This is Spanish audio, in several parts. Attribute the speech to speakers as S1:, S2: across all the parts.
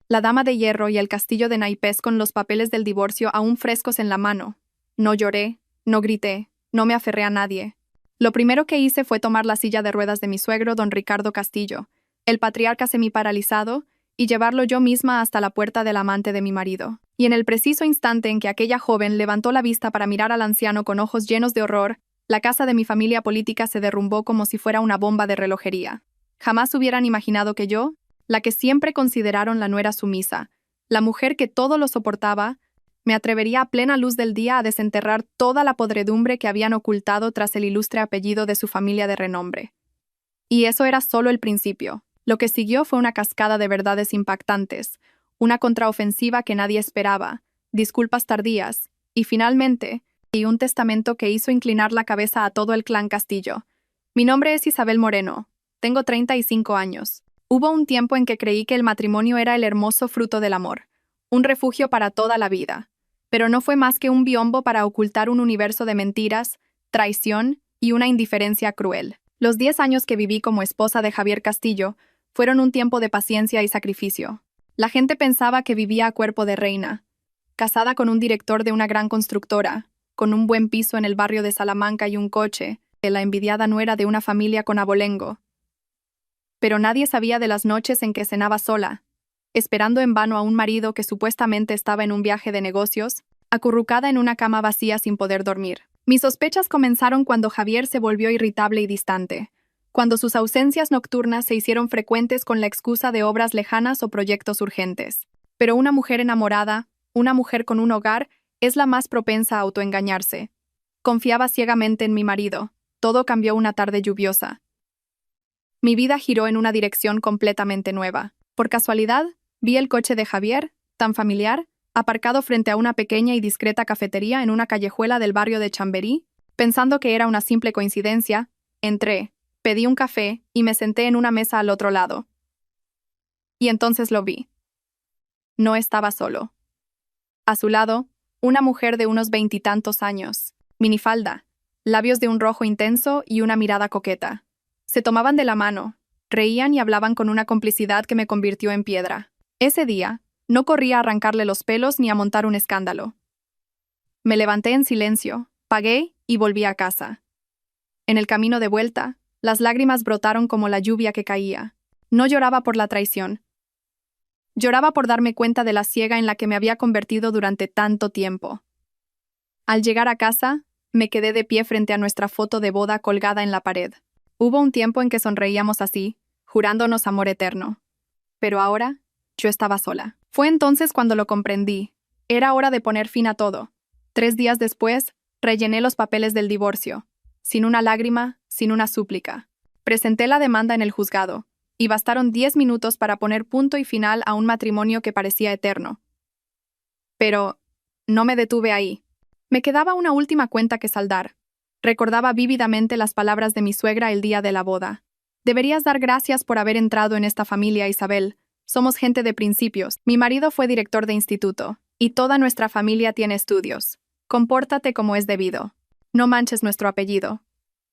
S1: la dama de hierro y el castillo de naipes con los papeles del divorcio aún frescos en la mano. No lloré, no grité, no me aferré a nadie. Lo primero que hice fue tomar la silla de ruedas de mi suegro, don Ricardo Castillo, el patriarca semiparalizado, y llevarlo yo misma hasta la puerta del amante de mi marido. Y en el preciso instante en que aquella joven levantó la vista para mirar al anciano con ojos llenos de horror, la casa de mi familia política se derrumbó como si fuera una bomba de relojería. Jamás hubieran imaginado que yo, la que siempre consideraron la nuera sumisa, la mujer que todo lo soportaba, me atrevería a plena luz del día a desenterrar toda la podredumbre que habían ocultado tras el ilustre apellido de su familia de renombre. Y eso era solo el principio. Lo que siguió fue una cascada de verdades impactantes, una contraofensiva que nadie esperaba, disculpas tardías, y finalmente, un testamento que hizo inclinar la cabeza a todo el clan Castillo. Mi nombre es Isabel Moreno. Tengo 35 años. Hubo un tiempo en que creí que el matrimonio era el hermoso fruto del amor, un refugio para toda la vida. Pero no fue más que un biombo para ocultar un universo de mentiras, traición y una indiferencia cruel. Los 10 años que viví como esposa de Javier Castillo fueron un tiempo de paciencia y sacrificio. La gente pensaba que vivía a cuerpo de reina, casada con un director de una gran constructora, con un buen piso en el barrio de Salamanca y un coche, de la envidiada nuera de una familia con abolengo. Pero nadie sabía de las noches en que cenaba sola, esperando en vano a un marido que supuestamente estaba en un viaje de negocios, acurrucada en una cama vacía sin poder dormir. Mis sospechas comenzaron cuando Javier se volvió irritable y distante, cuando sus ausencias nocturnas se hicieron frecuentes con la excusa de obras lejanas o proyectos urgentes. Pero una mujer enamorada, una mujer con un hogar, es la más propensa a autoengañarse. Confiaba ciegamente en mi marido. Todo cambió una tarde lluviosa. Mi vida giró en una dirección completamente nueva. Por casualidad, vi el coche de Javier, tan familiar, aparcado frente a una pequeña y discreta cafetería en una callejuela del barrio de Chamberí. Pensando que era una simple coincidencia, entré, pedí un café y me senté en una mesa al otro lado. Y entonces lo vi. No estaba solo. A su lado, una mujer de unos 20 y tantos años, minifalda, labios de un rojo intenso y una mirada coqueta. Se tomaban de la mano, reían y hablaban con una complicidad que me convirtió en piedra. Ese día, no corrí a arrancarle los pelos ni a montar un escándalo. Me levanté en silencio, pagué y volví a casa. En el camino de vuelta, las lágrimas brotaron como la lluvia que caía. No lloraba por la traición. Lloraba por darme cuenta de la ciega en la que me había convertido durante tanto tiempo. Al llegar a casa, me quedé de pie frente a nuestra foto de boda colgada en la pared. Hubo un tiempo en que sonreíamos así, jurándonos amor eterno. Pero ahora, yo estaba sola. Fue entonces cuando lo comprendí. Era hora de poner fin a todo. 3 días después, rellené los papeles del divorcio. Sin una lágrima, sin una súplica. Presenté la demanda en el juzgado, y bastaron 10 minutos para poner punto y final a un matrimonio que parecía eterno. Pero no me detuve ahí. Me quedaba una última cuenta que saldar. Recordaba vívidamente las palabras de mi suegra el día de la boda. Deberías dar gracias por haber entrado en esta familia, Isabel. Somos gente de principios. Mi marido fue director de instituto, y toda nuestra familia tiene estudios. Compórtate como es debido. No manches nuestro apellido.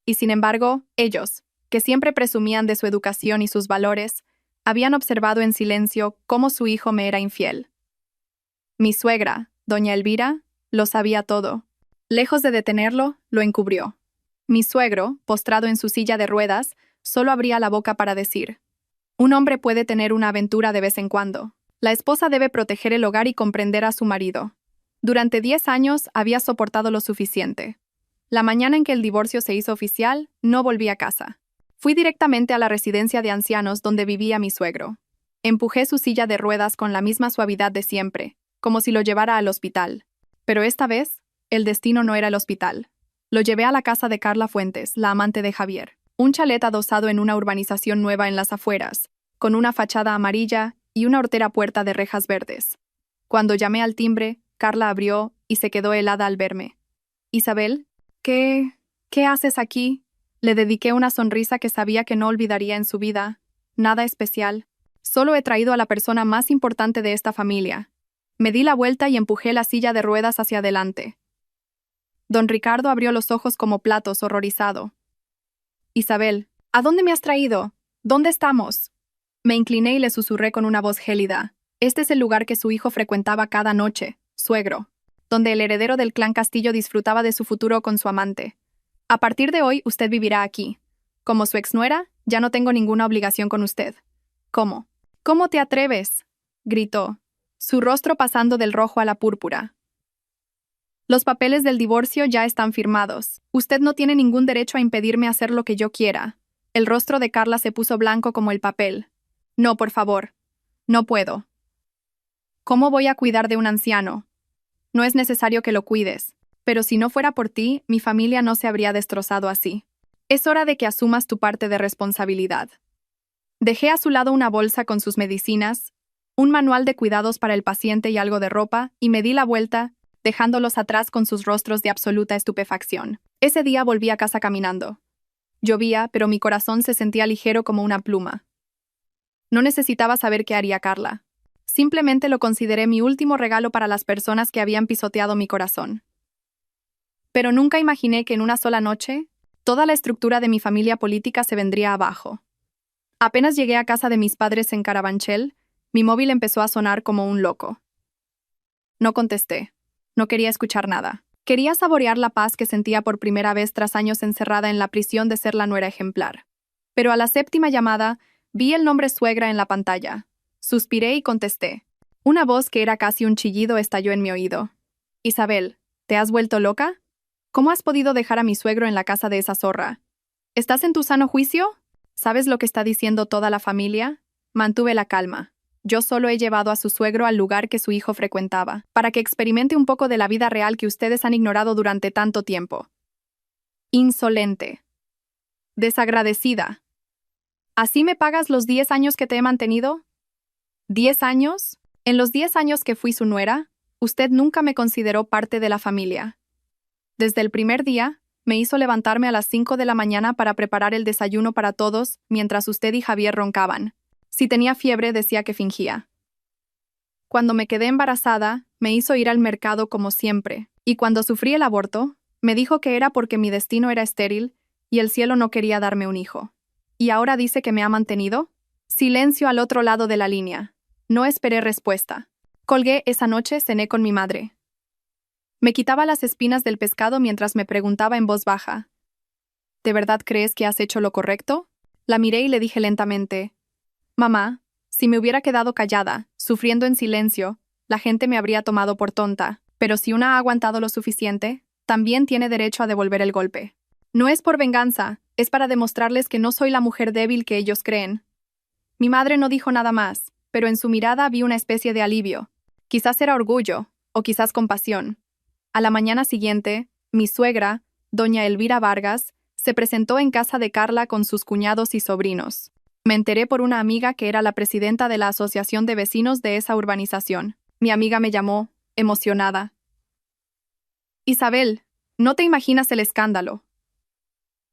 S1: Y sin embargo, ellos, que siempre presumían de su educación y sus valores, habían observado en silencio cómo su hijo me era infiel. Mi suegra, doña Elvira, lo sabía todo. Lejos de detenerlo, lo encubrió. Mi suegro, postrado en su silla de ruedas, solo abría la boca para decir: un hombre puede tener una aventura de vez en cuando. La esposa debe proteger el hogar y comprender a su marido. Durante 10 años había soportado lo suficiente. La mañana en que el divorcio se hizo oficial, no volví a casa. Fui directamente a la residencia de ancianos donde vivía mi suegro. Empujé su silla de ruedas con la misma suavidad de siempre, como si lo llevara al hospital. Pero esta vez, el destino no era el hospital. Lo llevé a la casa de Carla Fuentes, la amante de Javier, un chalet adosado en una urbanización nueva en las afueras, con una fachada amarilla y una hortera puerta de rejas verdes. Cuando llamé al timbre, Carla abrió y se quedó helada al verme. «Isabel, ¿qué haces aquí?» Le dediqué una sonrisa que sabía que no olvidaría en su vida. Nada especial. Solo he traído a la persona más importante de esta familia. Me di la vuelta y empujé la silla de ruedas hacia adelante. Don Ricardo abrió los ojos como platos, horrorizado. «Isabel, ¿a dónde me has traído? ¿Dónde estamos?» Me incliné y le susurré con una voz gélida: Este es el lugar que su hijo frecuentaba cada noche, suegro, donde el heredero del clan Castillo disfrutaba de su futuro con su amante. A partir de hoy, usted vivirá aquí. Como su exnuera, ya no tengo ninguna obligación con usted. ¿Cómo? ¿Cómo te atreves?, gritó, su rostro pasando del rojo a la púrpura. Los papeles del divorcio ya están firmados. Usted no tiene ningún derecho a impedirme hacer lo que yo quiera. El rostro de Carla se puso blanco como el papel. No, por favor. No puedo. ¿Cómo voy a cuidar de un anciano? No es necesario que lo cuides, pero si no fuera por ti, mi familia no se habría destrozado así. Es hora de que asumas tu parte de responsabilidad. Dejé a su lado una bolsa con sus medicinas, un manual de cuidados para el paciente y algo de ropa, y me di la vuelta, dejándolos atrás con sus rostros de absoluta estupefacción. Ese día volví a casa caminando. Llovía, pero mi corazón se sentía ligero como una pluma. No necesitaba saber qué haría Carla. Simplemente lo consideré mi último regalo para las personas que habían pisoteado mi corazón. Pero nunca imaginé que en una sola noche, toda la estructura de mi familia política se vendría abajo. Apenas llegué a casa de mis padres en Carabanchel, mi móvil empezó a sonar como un loco. No contesté. No quería escuchar nada. Quería saborear la paz que sentía por primera vez tras años encerrada en la prisión de ser la nuera ejemplar. Pero a la séptima llamada, vi el nombre suegra en la pantalla. Suspiré y contesté. Una voz que era casi un chillido estalló en mi oído. Isabel, ¿te has vuelto loca? ¿Cómo has podido dejar a mi suegro en la casa de esa zorra? ¿Estás en tu sano juicio? ¿Sabes lo que está diciendo toda la familia? Mantuve la calma. Yo solo he llevado a su suegro al lugar que su hijo frecuentaba, para que experimente un poco de la vida real que ustedes han ignorado durante tanto tiempo. Insolente. Desagradecida. ¿Así me pagas los 10 años que te he mantenido? ¿10 años? En los 10 años que fui su nuera, usted nunca me consideró parte de la familia. Desde el primer día, me hizo levantarme a las 5 de la mañana para preparar el desayuno para todos, mientras usted y Javier roncaban. Si tenía fiebre, decía que fingía. Cuando me quedé embarazada, me hizo ir al mercado como siempre, y cuando sufrí el aborto, me dijo que era porque mi destino era estéril y el cielo no quería darme un hijo. ¿Y ahora dice que me ha mantenido? Silencio al otro lado de la línea. No esperé respuesta. Colgué esa noche, cené con mi madre. Me quitaba las espinas del pescado mientras me preguntaba en voz baja. ¿De verdad crees que has hecho lo correcto? La miré y le dije lentamente. Mamá, si me hubiera quedado callada, sufriendo en silencio, la gente me habría tomado por tonta, pero si una ha aguantado lo suficiente, también tiene derecho a devolver el golpe. No es por venganza, es para demostrarles que no soy la mujer débil que ellos creen. Mi madre no dijo nada más, pero en su mirada vi una especie de alivio. Quizás era orgullo, o quizás compasión. A la mañana siguiente, mi suegra, doña Elvira Vargas, se presentó en casa de Carla con sus cuñados y sobrinos. Me enteré por una amiga que era la presidenta de la asociación de vecinos de esa urbanización. Mi amiga me llamó, emocionada. Isabel, no te imaginas el escándalo.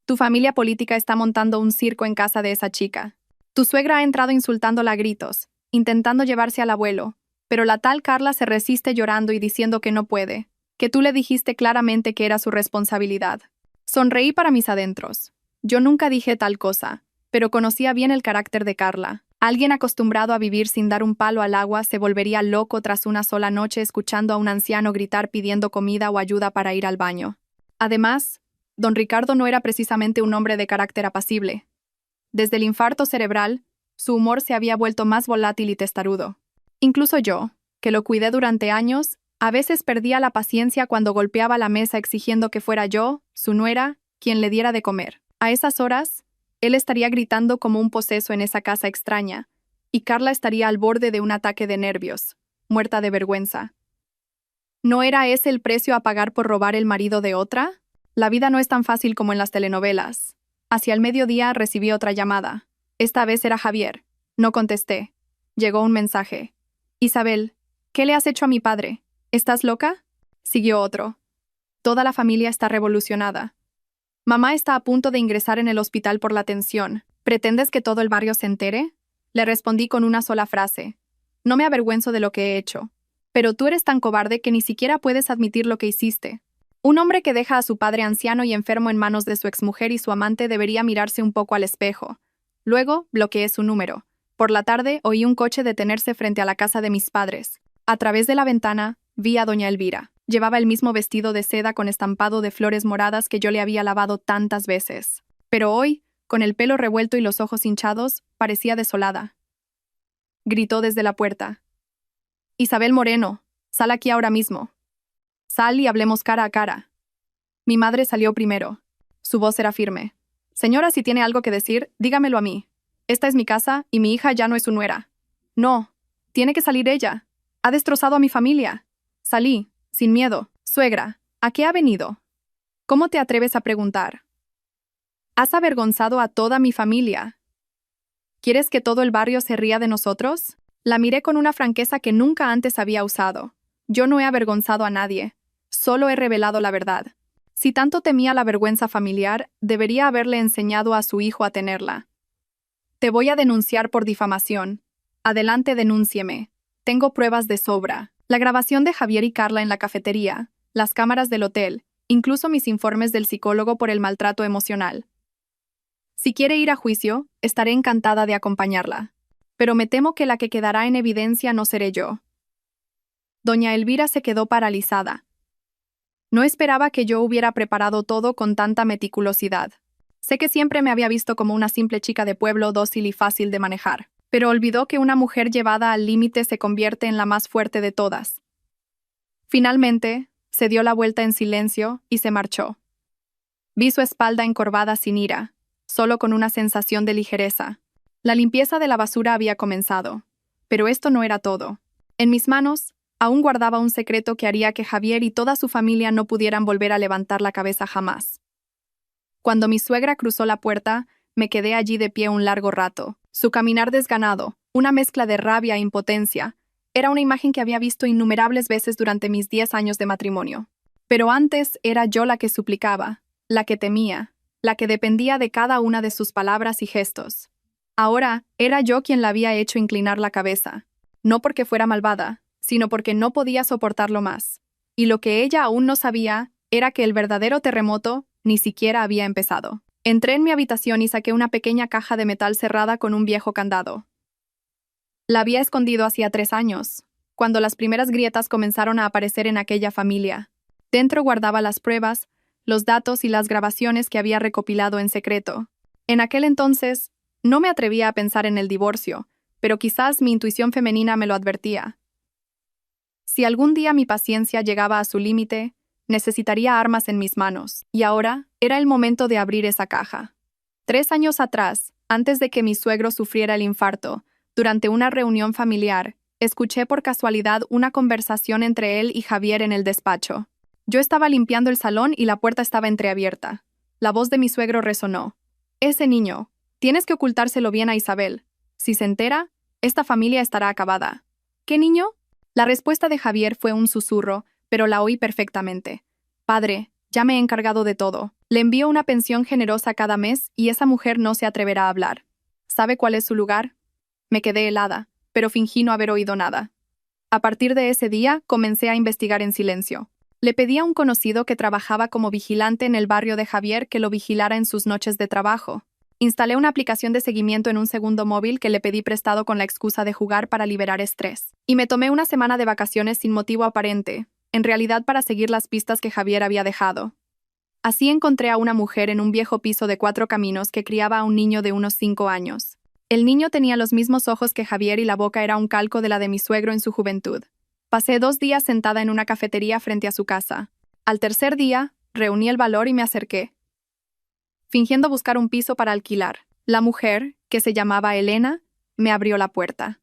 S1: Tu familia política está montando un circo en casa de esa chica. Tu suegra ha entrado insultándola a gritos, intentando llevarse al abuelo, pero la tal Carla se resiste llorando y diciendo que no puede, que tú le dijiste claramente que era su responsabilidad. Sonreí para mis adentros. Yo nunca dije tal cosa, pero conocía bien el carácter de Carla. Alguien acostumbrado a vivir sin dar un palo al agua se volvería loco tras una sola noche escuchando a un anciano gritar pidiendo comida o ayuda para ir al baño. Además, don Ricardo no era precisamente un hombre de carácter apacible. Desde el infarto cerebral, su humor se había vuelto más volátil y testarudo. Incluso yo, que lo cuidé durante años, a veces perdía la paciencia cuando golpeaba la mesa exigiendo que fuera yo, su nuera, quien le diera de comer. A esas horas, él estaría gritando como un poseso en esa casa extraña, y Carla estaría al borde de un ataque de nervios, muerta de vergüenza. ¿No era ese el precio a pagar por robar el marido de otra? La vida no es tan fácil como en las telenovelas. Hacia el mediodía recibí otra llamada. Esta vez era Javier. No contesté. Llegó un mensaje. Isabel, ¿qué le has hecho a mi padre? ¿Estás loca? Siguió otro. Toda la familia está revolucionada. Mamá está a punto de ingresar en el hospital por la tensión. ¿Pretendes que todo el barrio se entere? Le respondí con una sola frase. No me avergüenzo de lo que he hecho. Pero tú eres tan cobarde que ni siquiera puedes admitir lo que hiciste. Un hombre que deja a su padre anciano y enfermo en manos de su exmujer y su amante debería mirarse un poco al espejo. Luego, bloqueé su número. Por la tarde oí un coche detenerse frente a la casa de mis padres. A través de la ventana vi a doña Elvira. Llevaba el mismo vestido de seda con estampado de flores moradas que yo le había lavado tantas veces. Pero hoy, con el pelo revuelto y los ojos hinchados, parecía desolada. Gritó desde la puerta. «Isabel Moreno, sal aquí ahora mismo. Sal y hablemos cara a cara». Mi madre salió primero. Su voz era firme. «Señora, si tiene algo que decir, dígamelo a mí. Esta es mi casa y mi hija ya no es su nuera». «No, tiene que salir ella. Ha destrozado a mi familia». Salí, sin miedo. «Suegra, ¿a qué ha venido? ¿Cómo te atreves a preguntar? Has avergonzado a toda mi familia. ¿Quieres que todo el barrio se ría de nosotros?» La miré con una franqueza que nunca antes había usado. Yo no he avergonzado a nadie. Solo he revelado la verdad. Si tanto temía la vergüenza familiar, debería haberle enseñado a su hijo a tenerla. «Te voy a denunciar por difamación. Adelante, denúncieme. Tengo pruebas de sobra. La grabación de Javier y Carla en la cafetería, las cámaras del hotel, incluso mis informes del psicólogo por el maltrato emocional. Si quiere ir a juicio, estaré encantada de acompañarla. Pero me temo que la que quedará en evidencia no seré yo». Doña Elvira se quedó paralizada. No esperaba que yo hubiera preparado todo con tanta meticulosidad. Sé que siempre me había visto como una simple chica de pueblo dócil y fácil de manejar, pero olvidó que una mujer llevada al límite se convierte en la más fuerte de todas. Finalmente, se dio la vuelta en silencio y se marchó. Vi su espalda encorvada sin ira, solo con una sensación de ligereza. La limpieza de la basura había comenzado, pero esto no era todo. En mis manos, aún guardaba un secreto que haría que Javier y toda su familia no pudieran volver a levantar la cabeza jamás. Cuando mi suegra cruzó la puerta, me quedé allí de pie un largo rato. Su caminar desganado, una mezcla de rabia e impotencia, era una imagen que había visto innumerables veces durante mis 10 años de matrimonio. Pero antes era yo la que suplicaba, la que temía, la que dependía de cada una de sus palabras y gestos. Ahora era yo quien la había hecho inclinar la cabeza, no porque fuera malvada, sino porque no podía soportarlo más. Y lo que ella aún no sabía era que el verdadero terremoto ni siquiera había empezado. Entré en mi habitación y saqué una pequeña caja de metal cerrada con un viejo candado. La había escondido hacía 3 años, cuando las primeras grietas comenzaron a aparecer en aquella familia. Dentro guardaba las pruebas, los datos y las grabaciones que había recopilado en secreto. En aquel entonces, no me atrevía a pensar en el divorcio, pero quizás mi intuición femenina me lo advertía. Si algún día mi paciencia llegaba a su límite, necesitaría armas en mis manos, y ahora era el momento de abrir esa caja. 3 años atrás, antes de que mi suegro sufriera el infarto, durante una reunión familiar, escuché por casualidad una conversación entre él y Javier en el despacho. Yo estaba limpiando el salón y la puerta estaba entreabierta. La voz de mi suegro resonó. «Ese niño, tienes que ocultárselo bien a Isabel. Si se entera, esta familia estará acabada». «¿Qué niño?». La respuesta de Javier fue un susurro, pero la oí perfectamente. «Padre, ya me he encargado de todo. Le envío una pensión generosa cada mes y esa mujer no se atreverá a hablar. ¿Sabe cuál es su lugar?». Me quedé helada, pero fingí no haber oído nada. A partir de ese día, comencé a investigar en silencio. Le pedí a un conocido que trabajaba como vigilante en el barrio de Javier que lo vigilara en sus noches de trabajo. Instalé una aplicación de seguimiento en un segundo móvil que le pedí prestado con la excusa de jugar para liberar estrés. Y me tomé una semana de vacaciones sin motivo aparente, en realidad para seguir las pistas que Javier había dejado. Así encontré a una mujer en un viejo piso de 4 caminos que criaba a un niño de unos 5 años. El niño tenía los mismos ojos que Javier y la boca era un calco de la de mi suegro en su juventud. Pasé 2 días sentada en una cafetería frente a su casa. Al tercer día, reuní el valor y me acerqué, fingiendo buscar un piso para alquilar. La mujer, que se llamaba Elena, me abrió la puerta.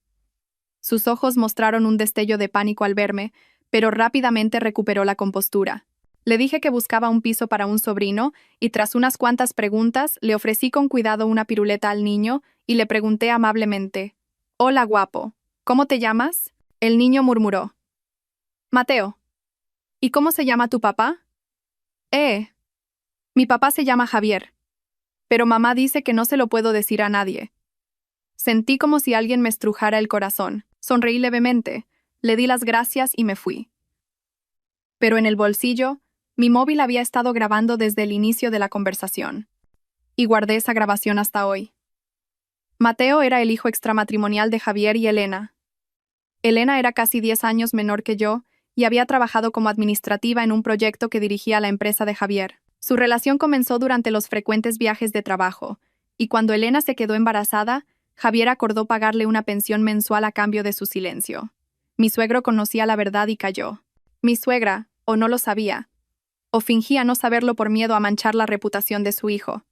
S1: Sus ojos mostraron un destello de pánico al verme, pero rápidamente recuperó la compostura. Le dije que buscaba un piso para un sobrino y tras unas cuantas preguntas le ofrecí con cuidado una piruleta al niño y le pregunté amablemente: «Hola, guapo, ¿cómo te llamas?». El niño murmuró: «Mateo». «¿Y cómo se llama tu papá?». Mi papá se llama Javier. Pero mamá dice que no se lo puedo decir a nadie». Sentí como si alguien me estrujara el corazón. Sonreí levemente, le di las gracias y me fui. Pero en el bolsillo, mi móvil había estado grabando desde el inicio de la conversación. Y guardé esa grabación hasta hoy. Mateo era el hijo extramatrimonial de Javier y Elena. Elena era casi 10 años menor que yo y había trabajado como administrativa en un proyecto que dirigía la empresa de Javier. Su relación comenzó durante los frecuentes viajes de trabajo, y cuando Elena se quedó embarazada, Javier acordó pagarle una pensión mensual a cambio de su silencio. Mi suegro conocía la verdad y calló. Mi suegra, o no lo sabía, o fingía no saberlo por miedo a manchar la reputación de su hijo.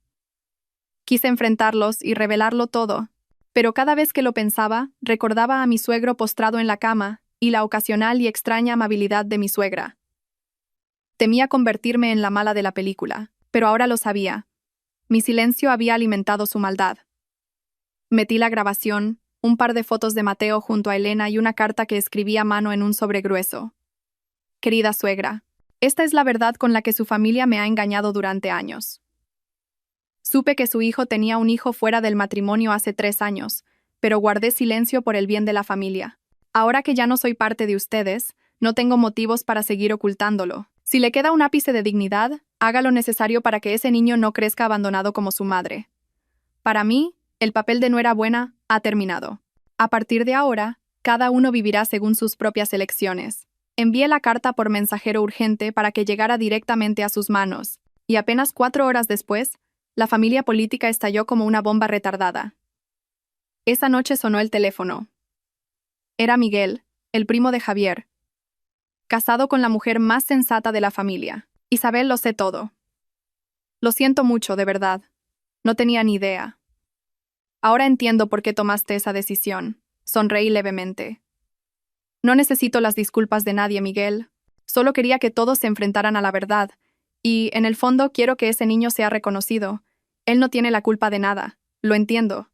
S1: Quise enfrentarlos y revelarlo todo, pero cada vez que lo pensaba, recordaba a mi suegro postrado en la cama y la ocasional y extraña amabilidad de mi suegra. Temía convertirme en la mala de la película, pero ahora lo sabía. Mi silencio había alimentado su maldad. Metí la grabación, un par de fotos de Mateo junto a Elena y una carta que escribí a mano en un sobre grueso. Querida suegra, esta es la verdad con la que su familia me ha engañado durante años. Supe que su hijo tenía un hijo fuera del matrimonio hace 3 años, pero guardé silencio por el bien de la familia. Ahora que ya no soy parte de ustedes, no tengo motivos para seguir ocultándolo. Si le queda un ápice de dignidad, haga lo necesario para que ese niño no crezca abandonado como su madre. Para mí, el papel de nuera buena ha terminado. A partir de ahora, cada uno vivirá según sus propias elecciones. Envié la carta por mensajero urgente para que llegara directamente a sus manos, y apenas 4 horas después, la familia política estalló como una bomba retardada. Esa noche sonó el teléfono. Era Miguel, el primo de Javier, casado con la mujer más sensata de la familia. Isabel, lo sé todo. Lo siento mucho, de verdad. No tenía ni idea. Ahora entiendo por qué tomaste esa decisión. Sonreí levemente. No necesito las disculpas de nadie, Miguel. Solo quería que todos se enfrentaran a la verdad. Y, en el fondo, quiero que ese niño sea reconocido. Él no tiene la culpa de nada. Lo entiendo.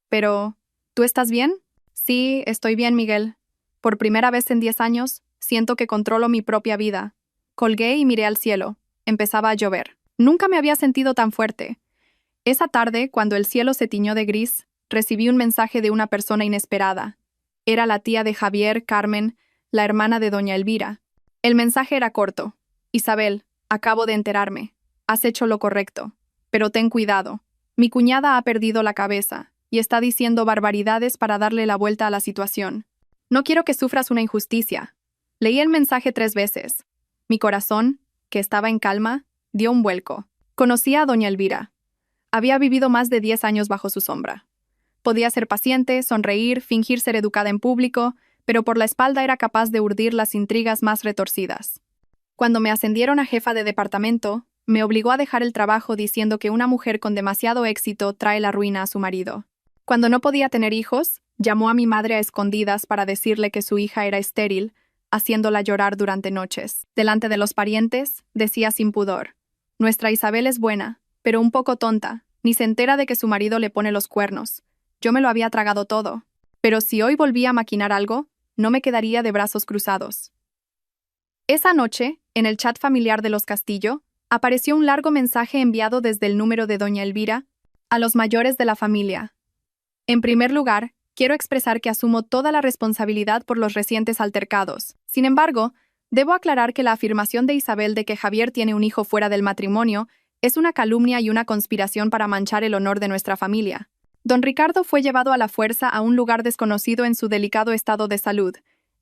S1: Pero, ¿tú estás bien? Sí, estoy bien, Miguel. Por primera vez en 10 años, siento que controlo mi propia vida. Colgué y miré al cielo. Empezaba a llover. Nunca me había sentido tan fuerte. Esa tarde, cuando el cielo se tiñó de gris, recibí un mensaje de una persona inesperada. Era la tía de Javier, Carmen, la hermana de doña Elvira. El mensaje era corto. Isabel, acabo de enterarme. Has hecho lo correcto. Pero ten cuidado. Mi cuñada ha perdido la cabeza y está diciendo barbaridades para darle la vuelta a la situación. No quiero que sufras una injusticia. Leí el mensaje 3 veces. Mi corazón, que estaba en calma, dio un vuelco. Conocía a doña Elvira. Había vivido más de 10 años bajo su sombra. Podía ser paciente, sonreír, fingir ser educada en público, pero por la espalda era capaz de urdir las intrigas más retorcidas. Cuando me ascendieron a jefa de departamento, me obligó a dejar el trabajo diciendo que una mujer con demasiado éxito trae la ruina a su marido. Cuando no podía tener hijos, llamó a mi madre a escondidas para decirle que su hija era estéril, haciéndola llorar durante noches. Delante de los parientes, decía sin pudor: nuestra Isabel es buena, pero un poco tonta, ni se entera de que su marido le pone los cuernos. Yo me lo había tragado todo. Pero si hoy volvía a maquinar algo, no me quedaría de brazos cruzados. Esa noche, en el chat familiar de los Castillo, apareció un largo mensaje enviado desde el número de doña Elvira a los mayores de la familia. En primer lugar, quiero expresar que asumo toda la responsabilidad por los recientes altercados. Sin embargo, debo aclarar que la afirmación de Isabel de que Javier tiene un hijo fuera del matrimonio es una calumnia y una conspiración para manchar el honor de nuestra familia. Don Ricardo fue llevado a la fuerza a un lugar desconocido en su delicado estado de salud,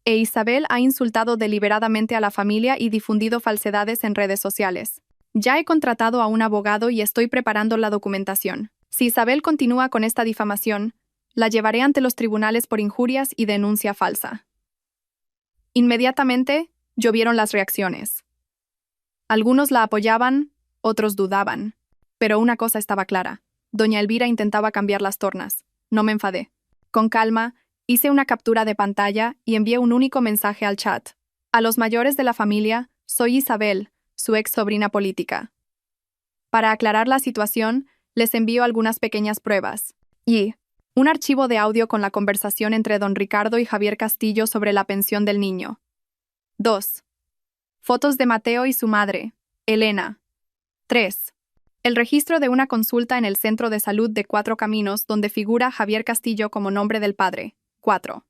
S1: e Isabel ha insultado deliberadamente a la familia y difundido falsedades en redes sociales. Ya he contratado a un abogado y estoy preparando la documentación. Si Isabel continúa con esta difamación, la llevaré ante los tribunales por injurias y denuncia falsa. Inmediatamente, llovieron las reacciones. Algunos la apoyaban, otros dudaban. Pero una cosa estaba clara. Doña Elvira intentaba cambiar las tornas. No me enfadé. Con calma, hice una captura de pantalla y envié un único mensaje al chat. A los mayores de la familia, soy Isabel, su ex sobrina política. Para aclarar la situación, les envío algunas pequeñas pruebas. Y un archivo de audio con la conversación entre don Ricardo y Javier Castillo sobre la pensión del niño. 2. Fotos de Mateo y su madre, Elena. 3. El registro de una consulta en el Centro de Salud de Cuatro Caminos donde figura Javier Castillo como nombre del padre. 4.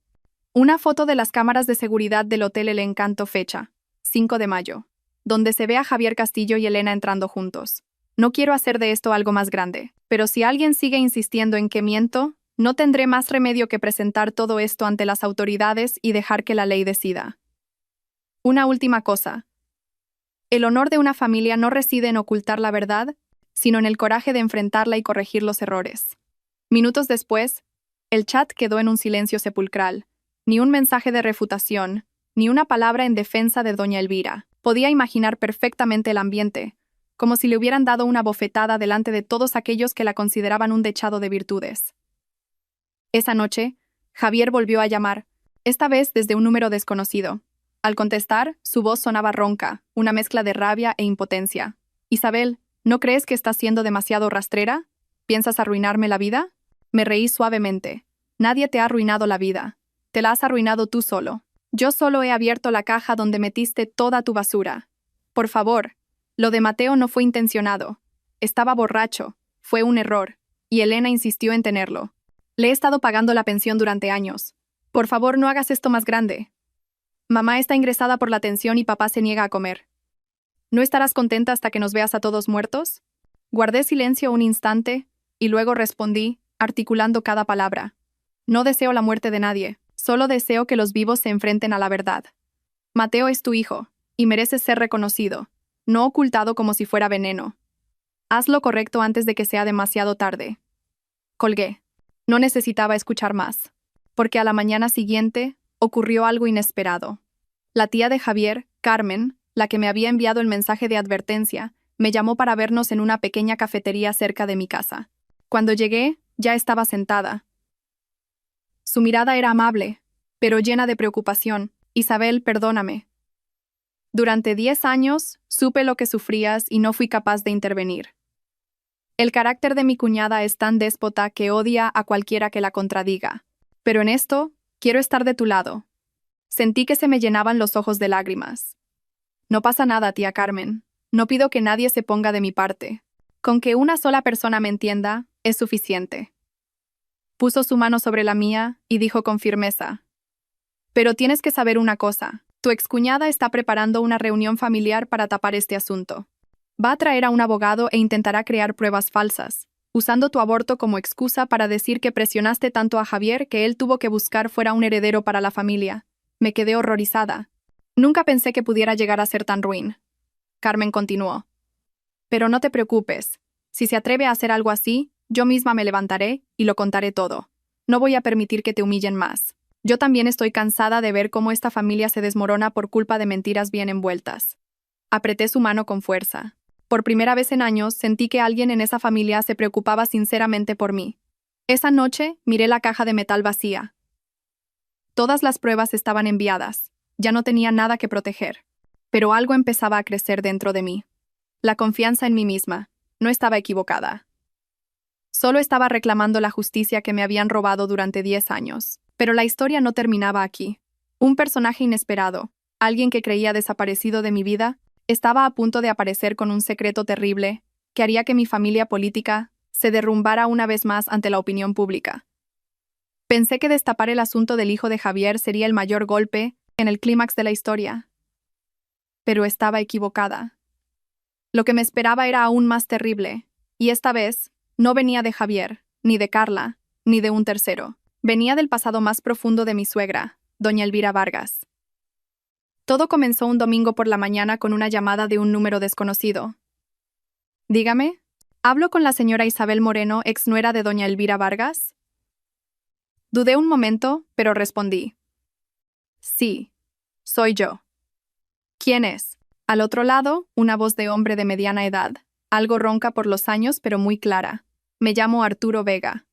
S1: Una foto de las cámaras de seguridad del Hotel El Encanto, fecha 5 de mayo, donde se ve a Javier Castillo y Elena entrando juntos. No quiero hacer de esto algo más grande, pero si alguien sigue insistiendo en que miento, No tendré más remedio que presentar todo esto ante las autoridades y dejar que la ley decida. Una última cosa. El honor de una familia no reside en ocultar la verdad, sino en el coraje de enfrentarla y corregir los errores. Minutos después, el chat quedó en un silencio sepulcral. Ni un mensaje de refutación, ni una palabra en defensa de doña Elvira. Podía imaginar perfectamente el ambiente, como si le hubieran dado una bofetada delante de todos aquellos que la consideraban un dechado de virtudes. Esa noche, Javier volvió a llamar, esta vez desde un número desconocido. Al contestar, su voz sonaba ronca, una mezcla de rabia e impotencia. «Isabel, ¿no crees que estás siendo demasiado rastrera? ¿Piensas arruinarme la vida?» Me reí suavemente. «Nadie te ha arruinado la vida. Te la has arruinado tú solo. Yo solo he abierto la caja donde metiste toda tu basura. Por favor, lo de Mateo no fue intencionado. Estaba borracho, fue un error, y Elena insistió en tenerlo. Le he estado pagando la pensión durante años. Por favor, no hagas esto más grande. Mamá está ingresada por la tensión y papá se niega a comer. ¿No estarás contenta hasta que nos veas a todos muertos?» Guardé silencio un instante, y luego respondí, articulando cada palabra. «No deseo la muerte de nadie, solo deseo que los vivos se enfrenten a la verdad. Mateo es tu hijo, y mereces ser reconocido, no ocultado como si fuera veneno. Haz lo correcto antes de que sea demasiado tarde». Colgué. No necesitaba escuchar más, porque a la mañana siguiente ocurrió algo inesperado. La tía de Javier, Carmen, la que me había enviado el mensaje de advertencia, me llamó para vernos en una pequeña cafetería cerca de mi casa. Cuando llegué, ya estaba sentada. Su mirada era amable, pero llena de preocupación. «Isabel, perdóname. Durante 10 años supe lo que sufrías y no fui capaz de intervenir. El carácter de mi cuñada es tan déspota que odia a cualquiera que la contradiga. Pero en esto, quiero estar de tu lado». Sentí que se me llenaban los ojos de lágrimas. «No pasa nada, tía Carmen. No pido que nadie se ponga de mi parte. Con que una sola persona me entienda, es suficiente». Puso su mano sobre la mía y dijo con firmeza: «Pero tienes que saber una cosa. Tu excuñada está preparando una reunión familiar para tapar este asunto. Va a traer a un abogado e intentará crear pruebas falsas, usando tu aborto como excusa para decir que presionaste tanto a Javier que él tuvo que buscar fuera un heredero para la familia». Me quedé horrorizada. Nunca pensé que pudiera llegar a ser tan ruin. Carmen continuó: «Pero no te preocupes. Si se atreve a hacer algo así, yo misma me levantaré y lo contaré todo. No voy a permitir que te humillen más. Yo también estoy cansada de ver cómo esta familia se desmorona por culpa de mentiras bien envueltas». Apreté su mano con fuerza. Por primera vez en años sentí que alguien en esa familia se preocupaba sinceramente por mí. Esa noche miré la caja de metal vacía. Todas las pruebas estaban enviadas. Ya no tenía nada que proteger. Pero algo empezaba a crecer dentro de mí. La confianza en mí misma. No estaba equivocada. Solo estaba reclamando la justicia que me habían robado durante 10 años. Pero la historia no terminaba aquí. Un personaje inesperado, alguien que creía desaparecido de mi vida, estaba a punto de aparecer con un secreto terrible que haría que mi familia política se derrumbara una vez más ante la opinión pública. Pensé que destapar el asunto del hijo de Javier sería el mayor golpe en el clímax de la historia. Pero estaba equivocada. Lo que me esperaba era aún más terrible, y esta vez no venía de Javier, ni de Carla, ni de un tercero. Venía del pasado más profundo de mi suegra, doña Elvira Vargas. Todo comenzó un domingo por la mañana con una llamada de un número desconocido. «Dígame, ¿hablo con la señora Isabel Moreno, ex nuera de doña Elvira Vargas?» Dudé un momento, pero respondí: «Sí, soy yo». «¿Quién es?». Al otro lado, una voz de hombre de mediana edad, algo ronca por los años pero muy clara. «Me llamo Arturo Vega.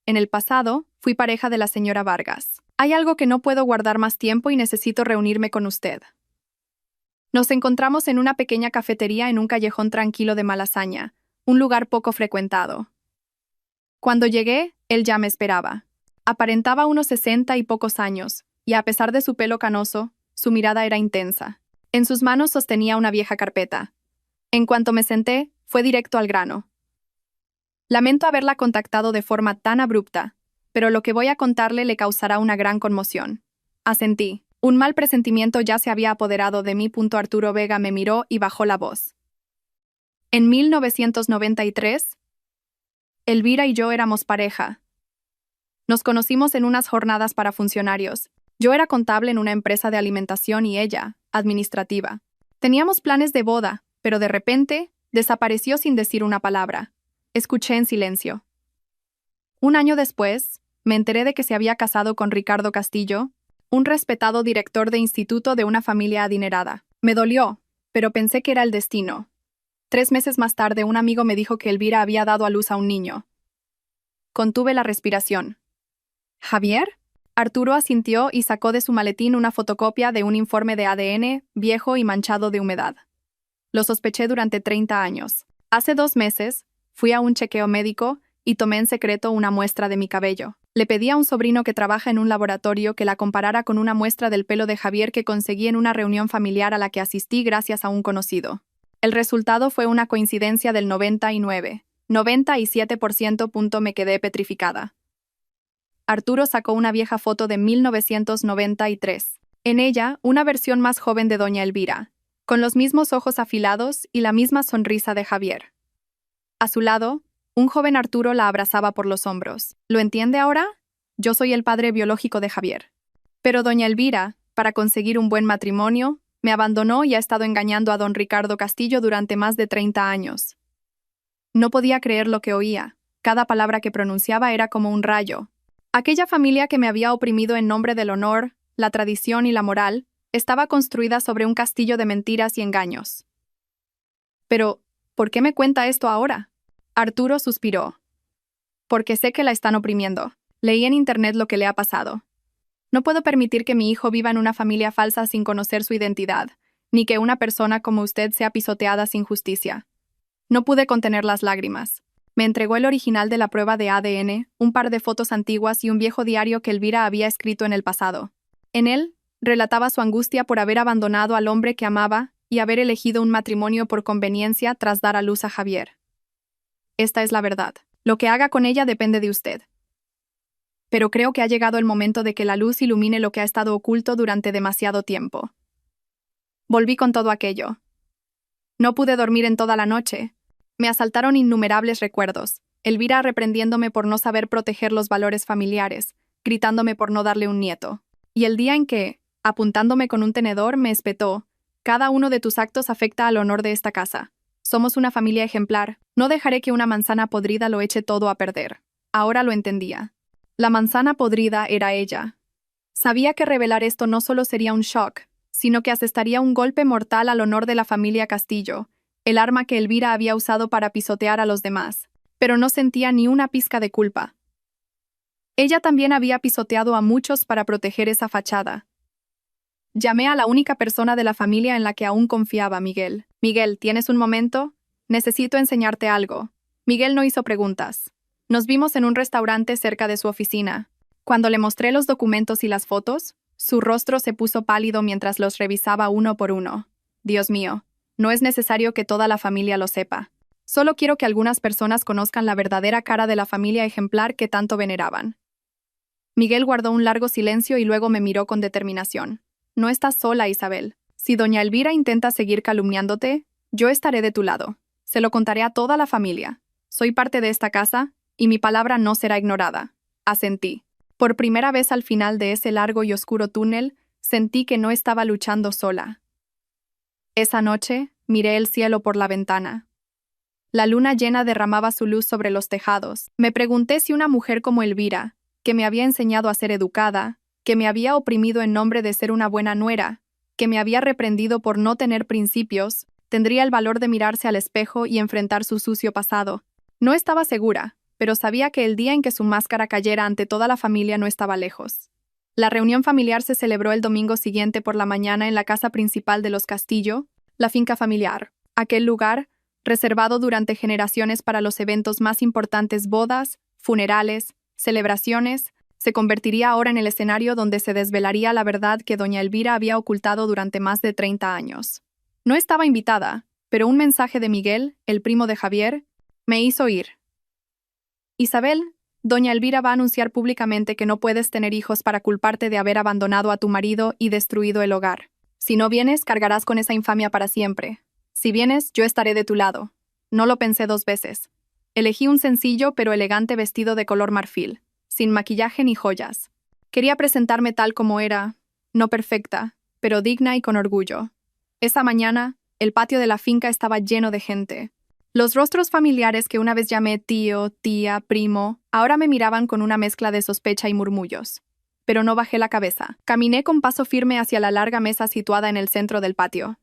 S1: En el pasado, fui pareja de la señora Vargas. Hay algo que no puedo guardar más tiempo y necesito reunirme con usted». Nos encontramos en una pequeña cafetería en un callejón tranquilo de Malasaña, un lugar poco frecuentado. Cuando llegué, él ya me esperaba. Aparentaba unos 60 y pocos años, y a pesar de su pelo canoso, su mirada era intensa. En sus manos sostenía una vieja carpeta. En cuanto me senté, fue directo al grano. «Lamento haberla contactado de forma tan abrupta, pero lo que voy a contarle le causará una gran conmoción». Asentí. Un mal presentimiento ya se había apoderado de mí. Arturo Vega me miró y bajó la voz. «En 1993, Elvira y yo éramos pareja. Nos conocimos en unas jornadas para funcionarios. Yo era contable en una empresa de alimentación y ella, administrativa. Teníamos planes de boda, pero de repente, desapareció sin decir una palabra. Escuché en silencio. Un año después, me enteré de que se había casado con Ricardo Castillo, un respetado director de instituto de una familia adinerada. Me dolió, pero pensé que era el destino. 3 meses más tarde, un amigo me dijo que Elvira había dado a luz a un niño. Contuve la respiración. ¿Javier? Arturo asintió y sacó de su maletín una fotocopia de un informe de ADN, viejo y manchado de humedad. Lo sospeché durante 30 años. Hace 2 meses, fui a un chequeo médico y tomé en secreto una muestra de mi cabello. Le pedí a un sobrino que trabaja en un laboratorio que la comparara con una muestra del pelo de Javier que conseguí en una reunión familiar a la que asistí gracias a un conocido. El resultado fue una coincidencia del 97%. Me quedé petrificada. Arturo sacó una vieja foto de 1993. En ella, una versión más joven de doña Elvira, con los mismos ojos afilados y la misma sonrisa de Javier. A su lado, un joven Arturo la abrazaba por los hombros. ¿Lo entiende ahora? Yo soy el padre biológico de Javier. Pero doña Elvira, para conseguir un buen matrimonio, me abandonó y ha estado engañando a don Ricardo Castillo durante más de 30 años. No podía creer lo que oía. Cada palabra que pronunciaba era como un rayo. Aquella familia que me había oprimido en nombre del honor, la tradición y la moral, estaba construida sobre un castillo de mentiras y engaños. Pero, ¿por qué me cuenta esto ahora? Arturo suspiró. Porque sé que la están oprimiendo. Leí en internet lo que le ha pasado. No puedo permitir que mi hijo viva en una familia falsa sin conocer su identidad, ni que una persona como usted sea pisoteada sin justicia. No pude contener las lágrimas. Me entregó el original de la prueba de ADN, un par de fotos antiguas y un viejo diario que Elvira había escrito en el pasado. En él, relataba su angustia por haber abandonado al hombre que amaba y haber elegido un matrimonio por conveniencia tras dar a luz a Javier. Esta es la verdad. Lo que haga con ella depende de usted. Pero creo que ha llegado el momento de que la luz ilumine lo que ha estado oculto durante demasiado tiempo. Volví con todo aquello. No pude dormir en toda la noche. Me asaltaron innumerables recuerdos. Elvira reprendiéndome por no saber proteger los valores familiares, gritándome por no darle un nieto. Y el día en que, apuntándome con un tenedor, me espetó: cada uno de tus actos afecta al honor de esta casa. Somos una familia ejemplar. No dejaré que una manzana podrida lo eche todo a perder. Ahora lo entendía. La manzana podrida era ella. Sabía que revelar esto no solo sería un shock, sino que asestaría un golpe mortal al honor de la familia Castillo, el arma que Elvira había usado para pisotear a los demás, pero no sentía ni una pizca de culpa. Ella también había pisoteado a muchos para proteger esa fachada. Llamé a la única persona de la familia en la que aún confiaba, Miguel. Miguel, ¿tienes un momento? Necesito enseñarte algo. Miguel no hizo preguntas. Nos vimos en un restaurante cerca de su oficina. Cuando le mostré los documentos y las fotos, su rostro se puso pálido mientras los revisaba uno por uno. Dios mío, no es necesario que toda la familia lo sepa. Solo quiero que algunas personas conozcan la verdadera cara de la familia ejemplar que tanto veneraban. Miguel guardó un largo silencio y luego me miró con determinación. No estás sola, Isabel. Si doña Elvira intenta seguir calumniándote, yo estaré de tu lado. Se lo contaré a toda la familia. Soy parte de esta casa, y mi palabra no será ignorada. Asentí. Por primera vez al final de ese largo y oscuro túnel, sentí que no estaba luchando sola. Esa noche, miré el cielo por la ventana. La luna llena derramaba su luz sobre los tejados. Me pregunté si una mujer como Elvira, que me había enseñado a ser educada, que me había oprimido en nombre de ser una buena nuera, que me había reprendido por no tener principios, tendría el valor de mirarse al espejo y enfrentar su sucio pasado. No estaba segura, pero sabía que el día en que su máscara cayera ante toda la familia no estaba lejos. La reunión familiar se celebró el domingo siguiente por la mañana en la casa principal de los Castillo, la finca familiar, aquel lugar reservado durante generaciones para los eventos más importantes: bodas, funerales, celebraciones. Se convertiría ahora en el escenario donde se desvelaría la verdad que doña Elvira había ocultado durante más de 30 años. No estaba invitada, pero un mensaje de Miguel, el primo de Javier, me hizo ir. Isabel, doña Elvira va a anunciar públicamente que no puedes tener hijos para culparte de haber abandonado a tu marido y destruido el hogar. Si no vienes, cargarás con esa infamia para siempre. Si vienes, yo estaré de tu lado. No lo pensé 2 veces. Elegí un sencillo pero elegante vestido de color marfil. sin maquillaje ni joyas. Quería presentarme tal como era, no perfecta, pero digna y con orgullo. Esa mañana, el patio de la finca estaba lleno de gente. Los rostros familiares que una vez llamé tío, tía, primo, ahora me miraban con una mezcla de sospecha y murmullos. Pero no bajé la cabeza. Caminé con paso firme hacia la larga mesa situada en el centro del patio.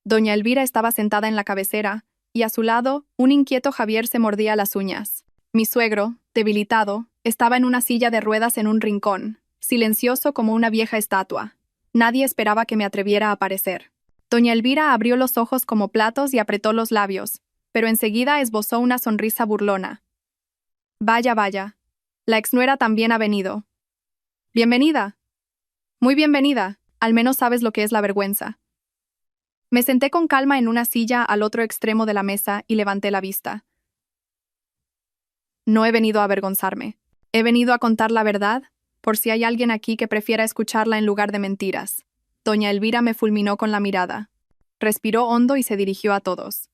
S1: Doña Elvira estaba sentada en la cabecera, y a su lado, un inquieto Javier se mordía las uñas. Mi suegro, debilitado, estaba en una silla de ruedas en un rincón, silencioso como una vieja estatua. Nadie esperaba que me atreviera a aparecer. Doña Elvira abrió los ojos como platos y apretó los labios, pero enseguida esbozó una sonrisa burlona. Vaya, vaya. La exnuera también ha venido. Bienvenida. Muy bienvenida. Al menos sabes lo que es la vergüenza. Me senté con calma en una silla al otro extremo de la mesa y levanté la vista. No he venido a avergonzarme. He venido a contar la verdad, por si hay alguien aquí que prefiera escucharla en lugar de mentiras. Doña Elvira me fulminó con la mirada. Respiró hondo y se dirigió a todos.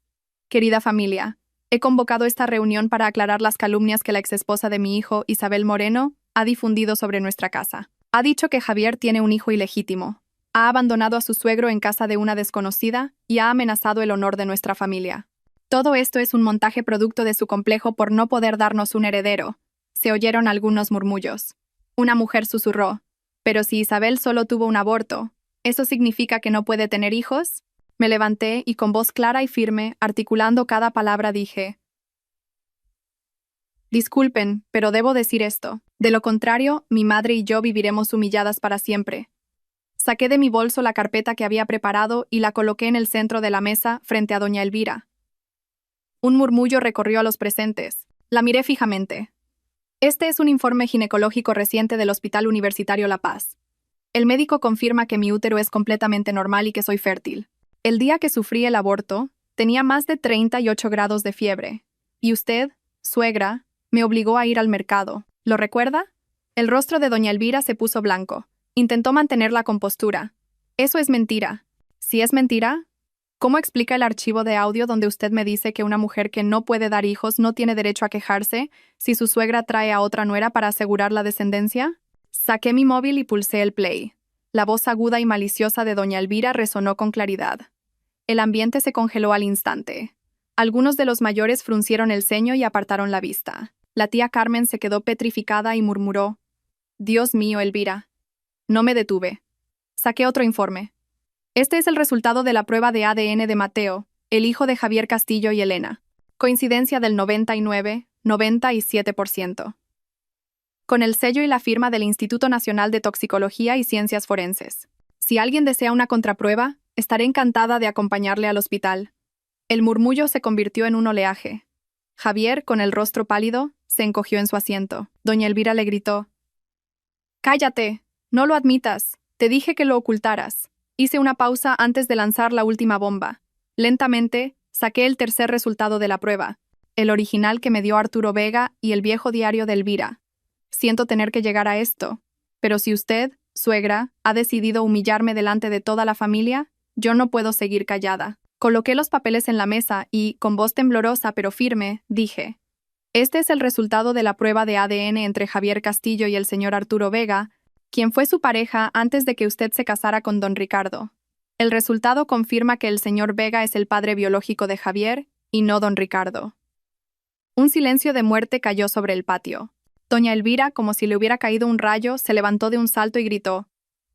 S1: Querida familia, he convocado esta reunión para aclarar las calumnias que la exesposa de mi hijo, Isabel Moreno, ha difundido sobre nuestra casa. Ha dicho que Javier tiene un hijo ilegítimo. Ha abandonado a su suegro en casa de una desconocida y ha amenazado el honor de nuestra familia. Todo esto es un montaje producto de su complejo por no poder darnos un heredero. Se oyeron algunos murmullos. Una mujer susurró: «Pero si Isabel solo tuvo un aborto, ¿eso significa que no puede tener hijos?». Me levanté y con voz clara y firme, articulando cada palabra, dije: «Disculpen, pero debo decir esto. De lo contrario, mi madre y yo viviremos humilladas para siempre». Saqué de mi bolso la carpeta que había preparado y la coloqué en el centro de la mesa, frente a doña Elvira. Un murmullo recorrió a los presentes. La miré fijamente. Este es un informe ginecológico reciente del Hospital Universitario La Paz. El médico confirma que mi útero es completamente normal y que soy fértil. El día que sufrí el aborto, tenía más de 38 grados de fiebre. Y usted, suegra, me obligó a ir al mercado. ¿Lo recuerda? El rostro de doña Elvira se puso blanco. Intentó mantener la compostura. Eso es mentira. Si es mentira, ¿cómo explica el archivo de audio donde usted me dice que una mujer que no puede dar hijos no tiene derecho a quejarse si su suegra trae a otra nuera para asegurar la descendencia? Saqué mi móvil y pulsé el play. La voz aguda y maliciosa de doña Elvira resonó con claridad. El ambiente se congeló al instante. Algunos de los mayores fruncieron el ceño y apartaron la vista. La tía Carmen se quedó petrificada y murmuró: «Dios mío, Elvira». No me detuve. Saqué otro informe. Este es el resultado de la prueba de ADN de Mateo, el hijo de Javier Castillo y Elena. Coincidencia del 97%. Con el sello y la firma del Instituto Nacional de Toxicología y Ciencias Forenses. Si alguien desea una contraprueba, estaré encantada de acompañarle al hospital. El murmullo se convirtió en un oleaje. Javier, con el rostro pálido, se encogió en su asiento. Doña Elvira le gritó: «¡Cállate! No lo admitas. Te dije que lo ocultaras». Hice una pausa antes de lanzar la última bomba. Lentamente, saqué el tercer resultado de la prueba, el original que me dio Arturo Vega y el viejo diario de Elvira. Siento tener que llegar a esto, pero si usted, suegra, ha decidido humillarme delante de toda la familia, yo no puedo seguir callada. Coloqué los papeles en la mesa y, con voz temblorosa pero firme, dije: «Este es el resultado de la prueba de ADN entre Javier Castillo y el señor Arturo Vega, quien fue su pareja antes de que usted se casara con don Ricardo. El resultado confirma que el señor Vega es el padre biológico de Javier y no don Ricardo». Un silencio de muerte cayó sobre el patio. Doña Elvira, como si le hubiera caído un rayo, se levantó de un salto y gritó: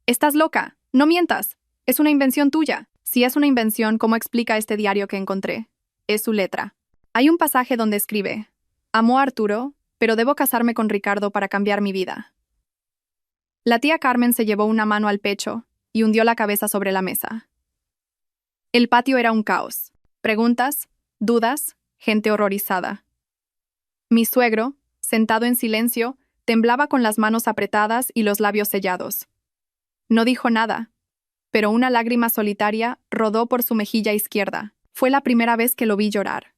S1: «¡Estás loca! ¡No mientas! Es una invención tuya». Si es una invención, ¿cómo explica este diario que encontré? Es su letra. Hay un pasaje donde escribe: «Amo a Arturo, pero debo casarme con Ricardo para cambiar mi vida». La tía Carmen se llevó una mano al pecho y hundió la cabeza sobre la mesa. El patio era un caos. Preguntas, dudas, gente horrorizada. Mi suegro, sentado en silencio, temblaba con las manos apretadas y los labios sellados. No dijo nada, pero una lágrima solitaria rodó por su mejilla izquierda. Fue la primera vez que lo vi llorar.